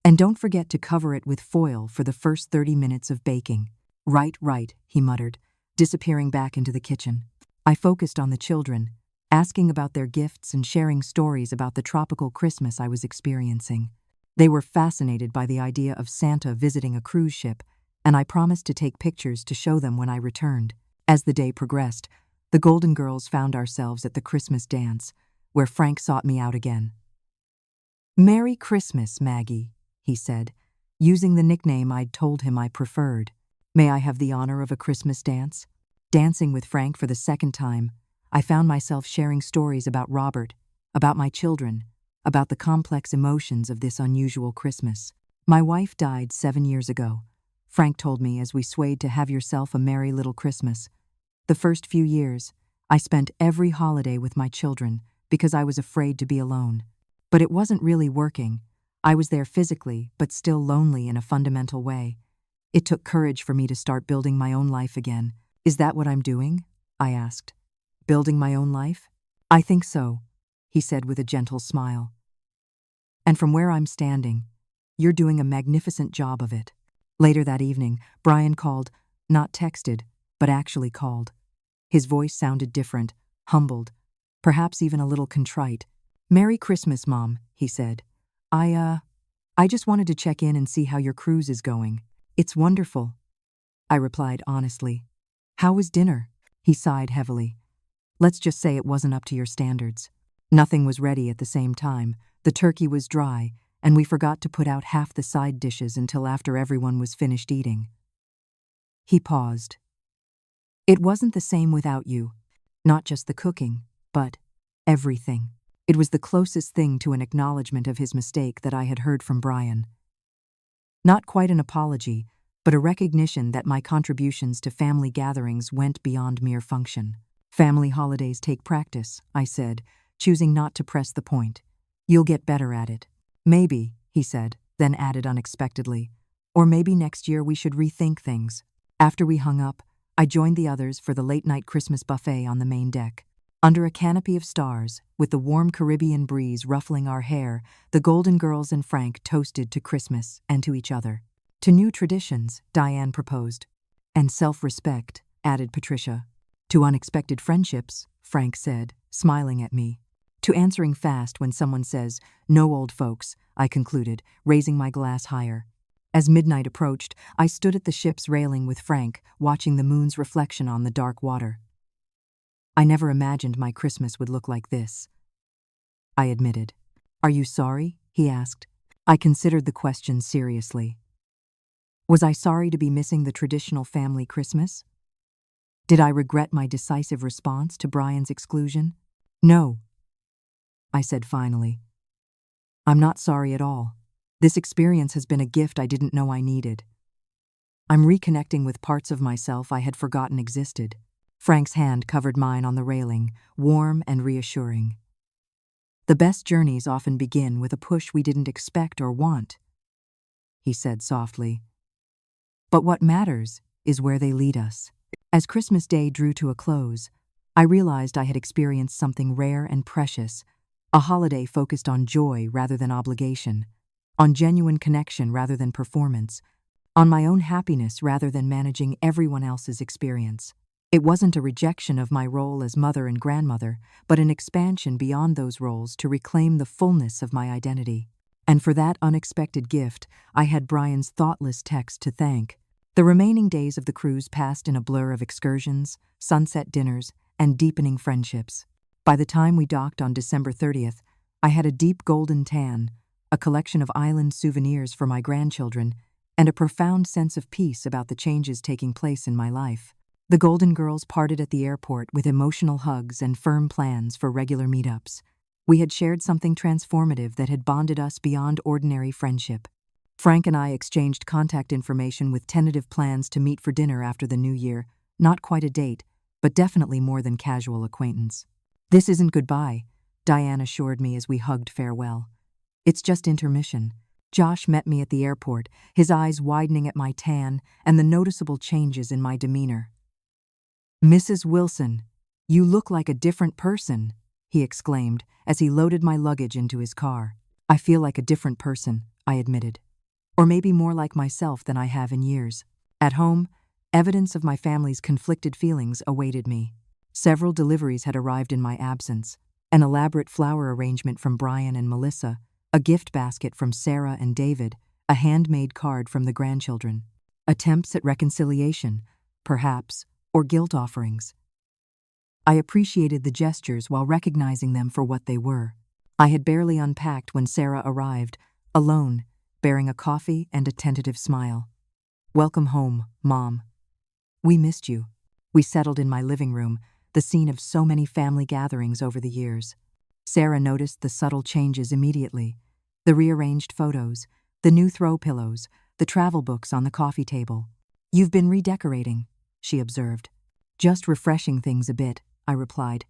"And don't forget to cover it with foil for the first 30 minutes of baking." Right, he muttered, disappearing back into the kitchen. I focused on the children, asking about their gifts and sharing stories about the tropical Christmas I was experiencing. They were fascinated by the idea of Santa visiting a cruise ship, and I promised to take pictures to show them when I returned. As the day progressed, the Golden Girls found ourselves at the Christmas dance, where Frank sought me out again. "Merry Christmas, Maggie," he said, using the nickname I'd told him I preferred. "May I have the honor of a Christmas dance?" Dancing with Frank for the second time, I found myself sharing stories about Robert, about my children, about the complex emotions of this unusual Christmas. "My wife died 7 years ago," Frank told me as we swayed to Have Yourself a Merry Little Christmas. "The first few years, I spent every holiday with my children because I was afraid to be alone. But it wasn't really working. I was there physically, but still lonely in a fundamental way. It took courage for me to start building my own life again." "Is that what I'm doing?" I asked. "Building my own life?" "I think so," he said with a gentle smile. "And from where I'm standing, you're doing a magnificent job of it." Later that evening, Brian called, not texted, but actually called. His voice sounded different, humbled, perhaps even a little contrite. "Merry Christmas, Mom," he said. I just wanted to check in and see how your cruise is going." "It's wonderful," I replied honestly. "How was dinner?" He sighed heavily. "Let's just say it wasn't up to your standards." Nothing was ready at the same time. The turkey was dry, and we forgot to put out half the side dishes until after everyone was finished eating. He paused. "It wasn't the same without you. Not just the cooking, but everything." It was the closest thing to an acknowledgement of his mistake that I had heard from Brian. Not quite an apology, but a recognition that my contributions to family gatherings went beyond mere function. "Family holidays take practice," I said, choosing not to press the point. "You'll get better at it." "Maybe," he said, then added unexpectedly, "or maybe next year we should rethink things." After we hung up, I joined the others for the late-night Christmas buffet on the main deck. Under a canopy of stars, with the warm Caribbean breeze ruffling our hair, the Golden Girls and Frank toasted to Christmas and to each other. "To new traditions," Diane proposed. "And self-respect," added Patricia. "To unexpected friendships," Frank said, smiling at me. "To answering fast when someone says, 'No, old folks,'" I concluded, raising my glass higher. As midnight approached, I stood at the ship's railing with Frank, watching the moon's reflection on the dark water. "I never imagined my Christmas would look like this," I admitted. "Are you sorry?" he asked. I considered the question seriously. Was I sorry to be missing the traditional family Christmas? Did I regret my decisive response to Brian's exclusion? "No," I said finally. "I'm not sorry at all. This experience has been a gift I didn't know I needed. I'm reconnecting with parts of myself I had forgotten existed." Frank's hand covered mine on the railing, warm and reassuring. "The best journeys often begin with a push we didn't expect or want," he said softly. "But what matters is where they lead us." As Christmas Day drew to a close, I realized I had experienced something rare and precious, a holiday focused on joy rather than obligation, on genuine connection rather than performance. on my own happiness rather than managing everyone else's experience. It wasn't a rejection of my role as mother and grandmother, but an expansion beyond those roles to reclaim the fullness of my identity. And for that unexpected gift, I had Brian's thoughtless text to thank. The remaining days of the cruise passed in a blur of excursions, sunset dinners, and deepening friendships. By the time we docked on December 30th, I had a deep golden tan, a collection of island souvenirs for my grandchildren, and a profound sense of peace about the changes taking place in my life. The Golden Girls parted at the airport with emotional hugs and firm plans for regular meetups. We had shared something transformative that had bonded us beyond ordinary friendship. Frank and I exchanged contact information with tentative plans to meet for dinner after the new year, not quite a date, but definitely more than casual acquaintance. "This isn't goodbye," Diane assured me as we hugged farewell. "It's just intermission." Josh met me at the airport, his eyes widening at my tan and the noticeable changes in my demeanor. "Mrs. Wilson, you look like a different person," he exclaimed as he loaded my luggage into his car. "I feel like a different person," I admitted. "Or maybe more like myself than I have in years." At home, evidence of my family's conflicted feelings awaited me. Several deliveries had arrived in my absence: an elaborate flower arrangement from Brian and Melissa, a gift basket from Sarah and David, a handmade card from the grandchildren. Attempts at reconciliation, perhaps, or guilt offerings. I appreciated the gestures while recognizing them for what they were. I had barely unpacked when Sarah arrived, alone, bearing a coffee and a tentative smile. "Welcome home, Mom. We missed you." We settled in my living room, the scene of so many family gatherings over the years. Sarah noticed the subtle changes immediately: the rearranged photos, the new throw pillows, the travel books on the coffee table. "You've been redecorating," she observed. "Just refreshing things a bit," I replied.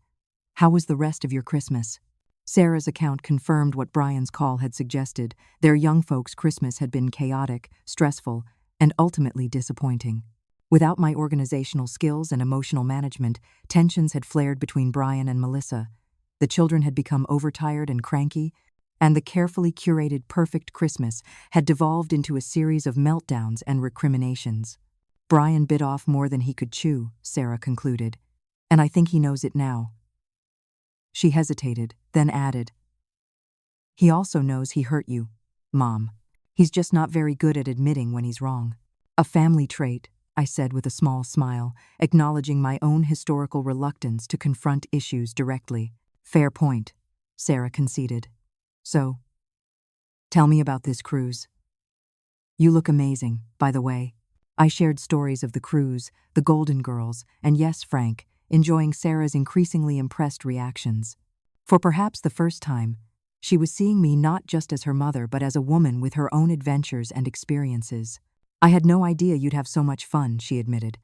"How was the rest of your Christmas?" Sarah's account confirmed what Brian's call had suggested. Their young folks' Christmas had been chaotic, stressful, and ultimately disappointing. Without my organizational skills and emotional management, tensions had flared between Brian and Melissa. The children had become overtired and cranky, and the carefully curated perfect Christmas had devolved into a series of meltdowns and recriminations. "Brian bit off more than he could chew," Sarah concluded, "and I think he knows it now." She hesitated, then added, "He also knows he hurt you, Mom. He's just not very good at admitting when he's wrong." "A family trait," I said with a small smile, acknowledging my own historical reluctance to confront issues directly. "Fair point," Sarah conceded. "So, tell me about this cruise." "You look amazing, by the way." I shared stories of the cruise, the Golden Girls, and yes, Frank, enjoying Sarah's increasingly impressed reactions. For perhaps the first time, she was seeing me not just as her mother but as a woman with her own adventures and experiences. "I had no idea you'd have so much fun," she admitted.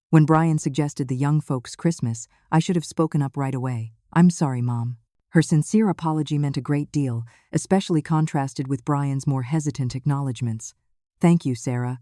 "When Brian suggested the young folks' Christmas, I should have spoken up right away. I'm sorry, Mom." Her sincere apology meant a great deal, especially contrasted with Brian's more hesitant acknowledgments. "Thank you, Sarah.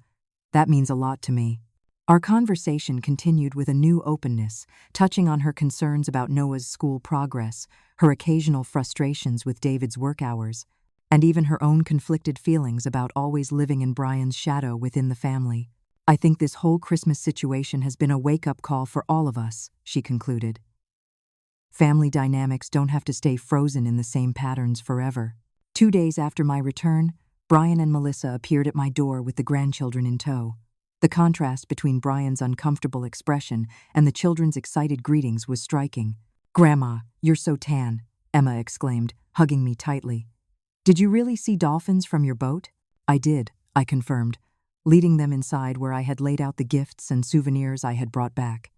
That means a lot to me." Our conversation continued with a new openness, touching on her concerns about Noah's school progress, her occasional frustrations with David's work hours, and even her own conflicted feelings about always living in Brian's shadow within the family. "I think this whole Christmas situation has been a wake-up call for all of us," she concluded. "Family dynamics don't have to stay frozen in the same patterns forever." 2 days after my return, Brian and Melissa appeared at my door with the grandchildren in tow. The contrast between Brian's uncomfortable expression and the children's excited greetings was striking. "Grandma, you're so tan," Emma exclaimed, hugging me tightly. "Did you really see dolphins from your boat?" "I did," I confirmed, leading them inside where I had laid out the gifts and souvenirs I had brought back.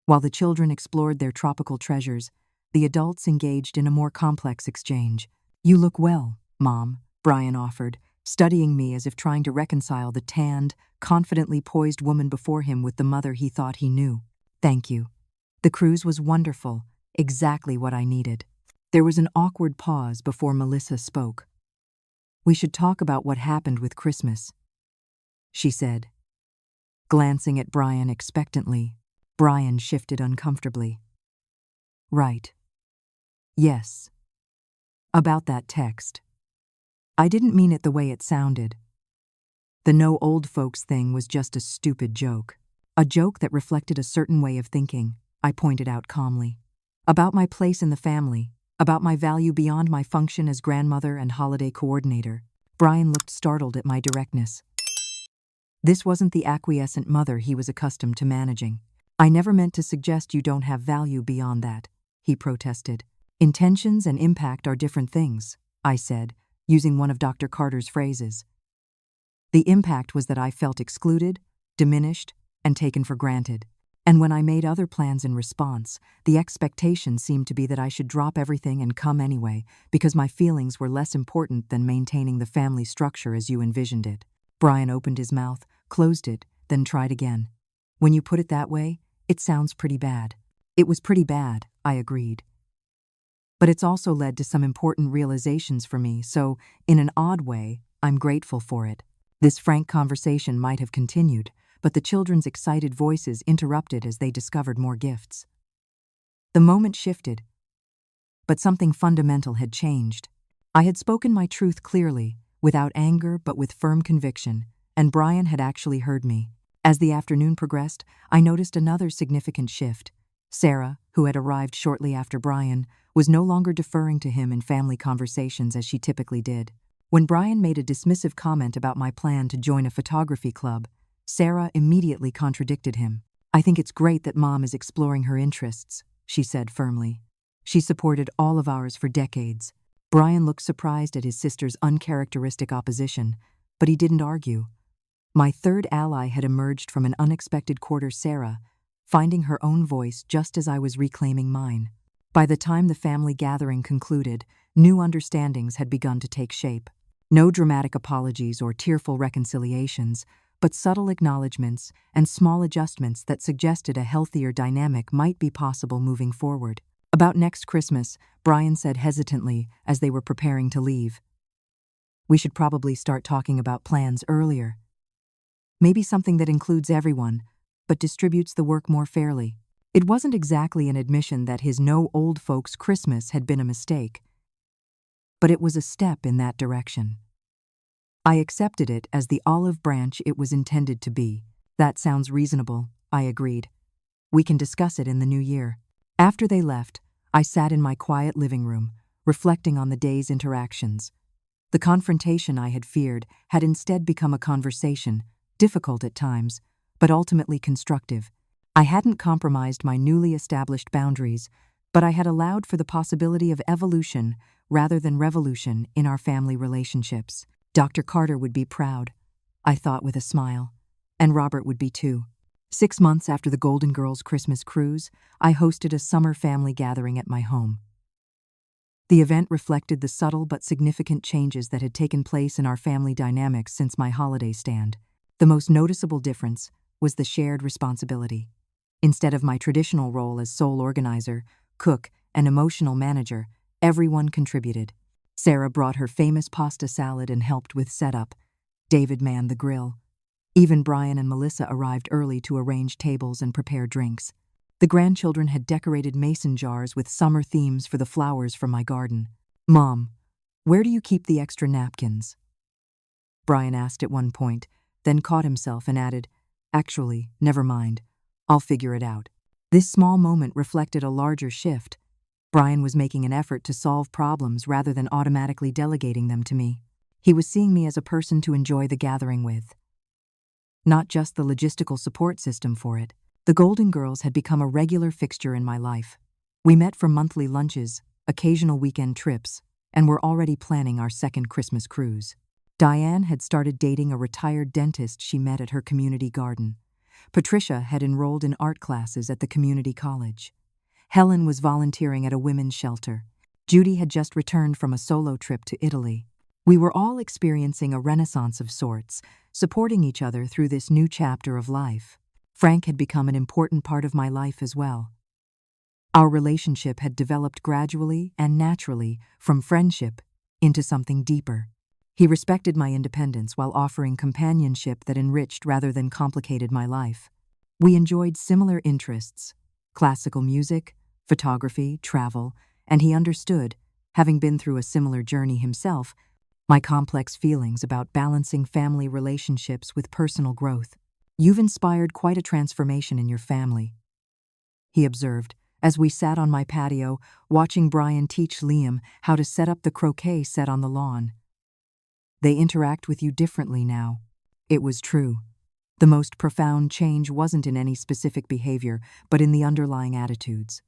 While the children explored their tropical treasures, the adults engaged in a more complex exchange. "You look well, Mom," Brian offered, studying me as if trying to reconcile the tanned, confidently poised woman before him with the mother he thought he knew. "Thank you. The cruise was wonderful, exactly what I needed." There was an awkward pause before Melissa spoke. "We should talk about what happened with Christmas," she said. Glancing at Brian expectantly, Brian shifted uncomfortably. "Right. Yes. About that text. I didn't mean it the way it sounded." The no old folks thing was just a stupid joke. A joke that reflected a certain way of thinking, I pointed out calmly. About my place in the family, about my value beyond my function as grandmother and holiday coordinator. Brian looked startled at my directness. This wasn't the acquiescent mother he was accustomed to managing. I never meant to suggest you don't have value beyond that, he protested. Intentions and impact are different things, I said, using one of Dr. Carter's phrases. The impact was that I felt excluded, diminished, and taken for granted. And when I made other plans in response, the expectation seemed to be that I should drop everything and come anyway, because my feelings were less important than maintaining the family structure as you envisioned it. Brian opened his mouth, closed it, then tried again. When you put it that way, it sounds pretty bad. It was pretty bad, I agreed. But it's also led to some important realizations for me, so, in an odd way, I'm grateful for it. This frank conversation might have continued, but the children's excited voices interrupted as they discovered more gifts. The moment shifted, but something fundamental had changed. I had spoken my truth clearly, without anger but with firm conviction, and Brian had actually heard me. As the afternoon progressed, I noticed another significant shift. Sarah, who had arrived shortly after Brian, was no longer deferring to him in family conversations as she typically did. When Brian made a dismissive comment about my plan to join a photography club, Sarah immediately contradicted him. I think it's great that Mom is exploring her interests, she said firmly. She supported all of ours for decades. Brian looked surprised at his sister's uncharacteristic opposition, but he didn't argue. My third ally had emerged from an unexpected quarter, Sarah, finding her own voice just as I was reclaiming mine. By the time the family gathering concluded, new understandings had begun to take shape. No dramatic apologies or tearful reconciliations, but subtle acknowledgments and small adjustments that suggested a healthier dynamic might be possible moving forward. About next Christmas, Brian said hesitantly as they were preparing to leave. We should probably start talking about plans earlier. Maybe something that includes everyone, but distributes the work more fairly. It wasn't exactly an admission that his no old folks Christmas had been a mistake, but it was a step in that direction. I accepted it as the olive branch it was intended to be. That sounds reasonable, I agreed. We can discuss it in the new year. After they left, I sat in my quiet living room, reflecting on the day's interactions. The confrontation I had feared had instead become a conversation, difficult at times, but ultimately constructive. I hadn't compromised my newly established boundaries, but I had allowed for the possibility of evolution rather than revolution in our family relationships. Dr. Carter would be proud, I thought with a smile, and Robert would be too. 6 months after the Golden Girls Christmas cruise, I hosted a summer family gathering at my home. The event reflected the subtle but significant changes that had taken place in our family dynamics since my holiday stand. The most noticeable difference was the shared responsibility. Instead of my traditional role as sole organizer, cook, and emotional manager, everyone contributed. Sarah brought her famous pasta salad and helped with setup. David manned the grill. Even Brian and Melissa arrived early to arrange tables and prepare drinks. The grandchildren had decorated mason jars with summer themes for the flowers from my garden. Mom, where do you keep the extra napkins? Brian asked at one point, then caught himself and added, Actually, never mind. I'll figure it out. This small moment reflected a larger shift. Brian was making an effort to solve problems rather than automatically delegating them to me. He was seeing me as a person to enjoy the gathering with, not just the logistical support system for it. The Golden Girls had become a regular fixture in my life. We met for monthly lunches, occasional weekend trips, and were already planning our second Christmas cruise. Diane had started dating a retired dentist she met at her community garden. Patricia had enrolled in art classes at the community college. Helen was volunteering at a women's shelter. Judy had just returned from a solo trip to Italy. We were all experiencing a renaissance of sorts, supporting each other through this new chapter of life. Frank had become an important part of my life as well. Our relationship had developed gradually and naturally from friendship into something deeper. He respected my independence while offering companionship that enriched rather than complicated my life. We enjoyed similar interests: classical music, photography, travel, and he understood, having been through a similar journey himself, my complex feelings about balancing family relationships with personal growth. You've inspired quite a transformation in your family, he observed, as we sat on my patio watching Brian teach Liam how to set up the croquet set on the lawn. They interact with you differently now. It was true. The most profound change wasn't in any specific behavior, but in the underlying attitudes.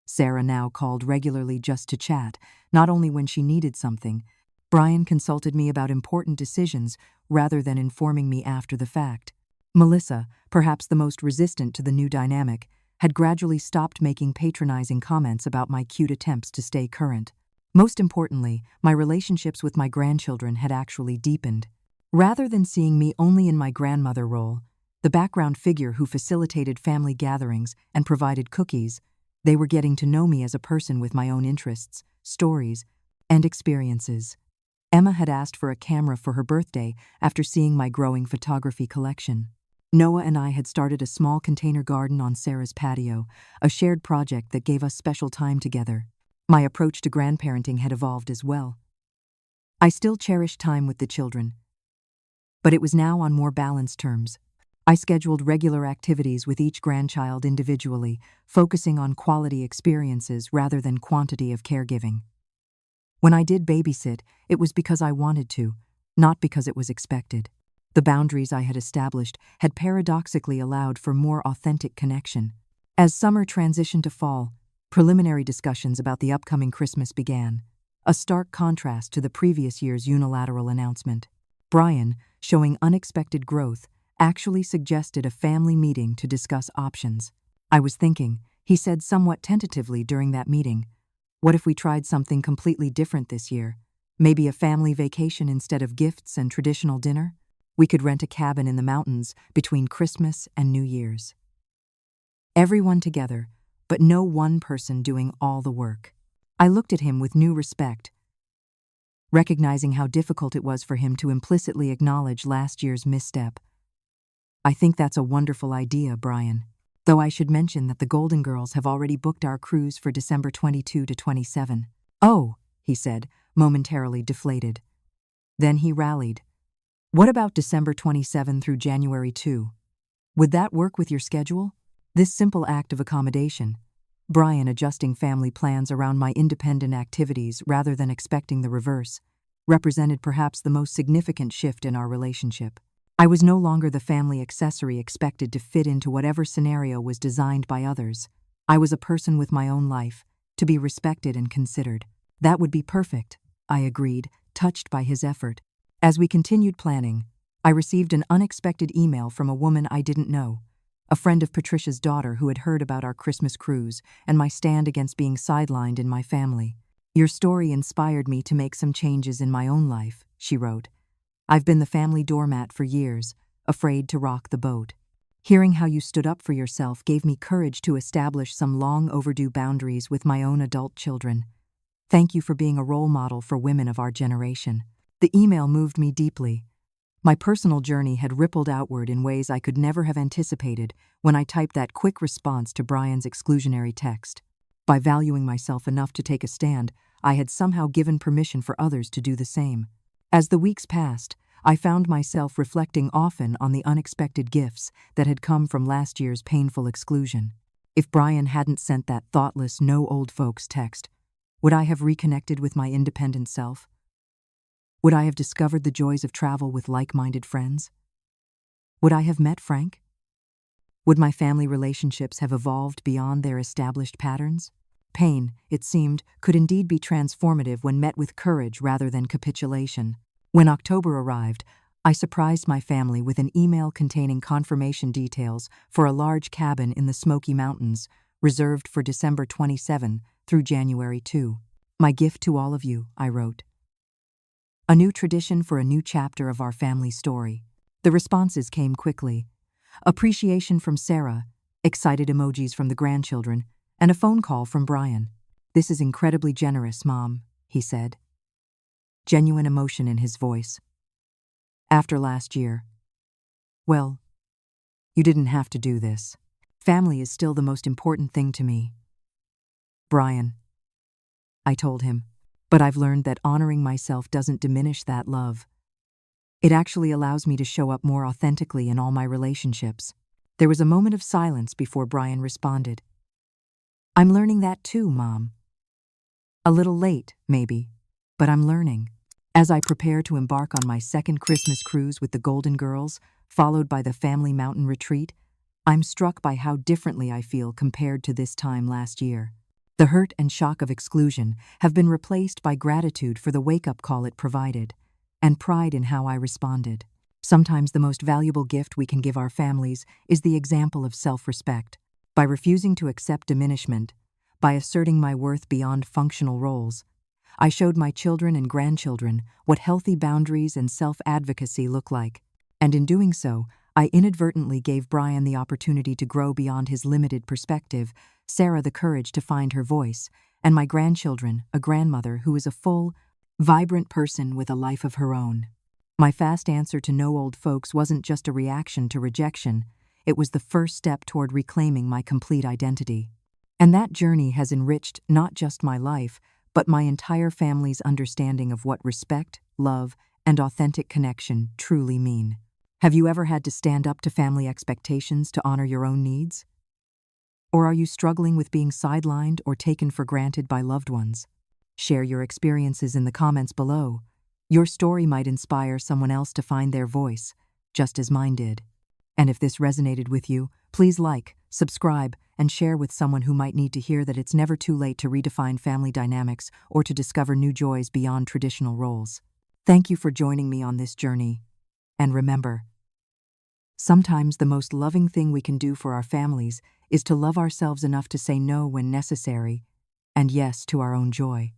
Sarah now called regularly just to chat, not only when she needed something. Brian consulted me about important decisions rather than informing me after the fact. Melissa, perhaps the most resistant to the new dynamic, had gradually stopped making patronizing comments about my cute attempts to stay current. Most importantly, my relationships with my grandchildren had actually deepened. Rather than seeing me only in my grandmother role, the background figure who facilitated family gatherings and provided cookies, they were getting to know me as a person with my own interests, stories, and experiences. Emma had asked for a camera for her birthday after seeing my growing photography collection. Noah and I had started a small container garden on Sarah's patio, a shared project that gave us special time together. My approach to grandparenting had evolved as well. I still cherished time with the children, but it was now on more balanced terms. I scheduled regular activities with each grandchild individually, focusing on quality experiences rather than quantity of caregiving. When I did babysit, it was because I wanted to, not because it was expected. The boundaries I had established had paradoxically allowed for more authentic connection. As summer transitioned to fall, preliminary discussions about the upcoming Christmas began, a stark contrast to the previous year's unilateral announcement. Brian, showing unexpected growth, actually suggested a family meeting to discuss options. I was thinking, he said somewhat tentatively during that meeting, what if we tried something completely different this year? Maybe a family vacation instead of gifts and traditional dinner? We could rent a cabin in the mountains between Christmas and New Year's. Everyone together, but no one person doing all the work. I looked at him with new respect, recognizing how difficult it was for him to implicitly acknowledge last year's misstep. I think that's a wonderful idea, Brian. Though I should mention that the Golden Girls have already booked our cruise for December 22 to 27. Oh, he said, momentarily deflated. Then he rallied. What about December 27 through January 2? Would that work with your schedule? This simple act of accommodation, Brian adjusting family plans around my independent activities rather than expecting the reverse, represented perhaps the most significant shift in our relationship. I was no longer the family accessory expected to fit into whatever scenario was designed by others. I was a person with my own life, to be respected and considered. That would be perfect, I agreed, touched by his effort. As we continued planning, I received an unexpected email from a woman I didn't know, a friend of Patricia's daughter who had heard about our Christmas cruise and my stand against being sidelined in my family. Your story inspired me to make some changes in my own life, she wrote. I've been the family doormat for years, afraid to rock the boat. Hearing how you stood up for yourself gave me courage to establish some long-overdue boundaries with my own adult children. Thank you for being a role model for women of our generation. The email moved me deeply. My personal journey had rippled outward in ways I could never have anticipated when I typed that quick response to Brian's exclusionary text. By valuing myself enough to take a stand, I had somehow given permission for others to do the same. As the weeks passed, I found myself reflecting often on the unexpected gifts that had come from last year's painful exclusion. If Brian hadn't sent that thoughtless "no old folks" text, would I have reconnected with my independent self? Would I have discovered the joys of travel with like-minded friends? Would I have met Frank? Would my family relationships have evolved beyond their established patterns? Pain, it seemed, could indeed be transformative when met with courage rather than capitulation. When October arrived, I surprised my family with an email containing confirmation details for a large cabin in the Smoky Mountains, reserved for December 27 through January 2. My gift to all of you, I wrote. A new tradition for a new chapter of our family story. The responses came quickly. Appreciation from Sarah, excited emojis from the grandchildren, and a phone call from Brian. This is incredibly generous, Mom, he said. Genuine emotion in his voice. After last year. Well, you didn't have to do this. Family is still the most important thing to me. Brian, I told him. But I've learned that honoring myself doesn't diminish that love. It actually allows me to show up more authentically in all my relationships. There was a moment of silence before Brian responded. I'm learning that too, Mom. A little late, maybe, but I'm learning. As I prepare to embark on my second Christmas cruise with the Golden Girls, followed by the family mountain retreat, I'm struck by how differently I feel compared to this time last year. The hurt and shock of exclusion have been replaced by gratitude for the wake-up call it provided, and pride in how I responded. Sometimes the most valuable gift we can give our families is the example of self-respect. By refusing to accept diminishment, by asserting my worth beyond functional roles, I showed my children and grandchildren what healthy boundaries and self-advocacy look like. And in doing so, I inadvertently gave Brian the opportunity to grow beyond his limited perspective, Sarah the courage to find her voice, and my grandchildren a grandmother who is a full, vibrant person with a life of her own. My fast answer to no old folks wasn't just a reaction to rejection, it was the first step toward reclaiming my complete identity. And that journey has enriched not just my life, but my entire family's understanding of what respect, love, and authentic connection truly mean. Have you ever had to stand up to family expectations to honor your own needs? Or are you struggling with being sidelined or taken for granted by loved ones? Share your experiences in the comments below. Your story might inspire someone else to find their voice, just as mine did. And if this resonated with you, please like, subscribe, and share with someone who might need to hear that it's never too late to redefine family dynamics or to discover new joys beyond traditional roles. Thank you for joining me on this journey. And remember, sometimes the most loving thing we can do for our families is to love ourselves enough to say no when necessary, and yes to our own joy.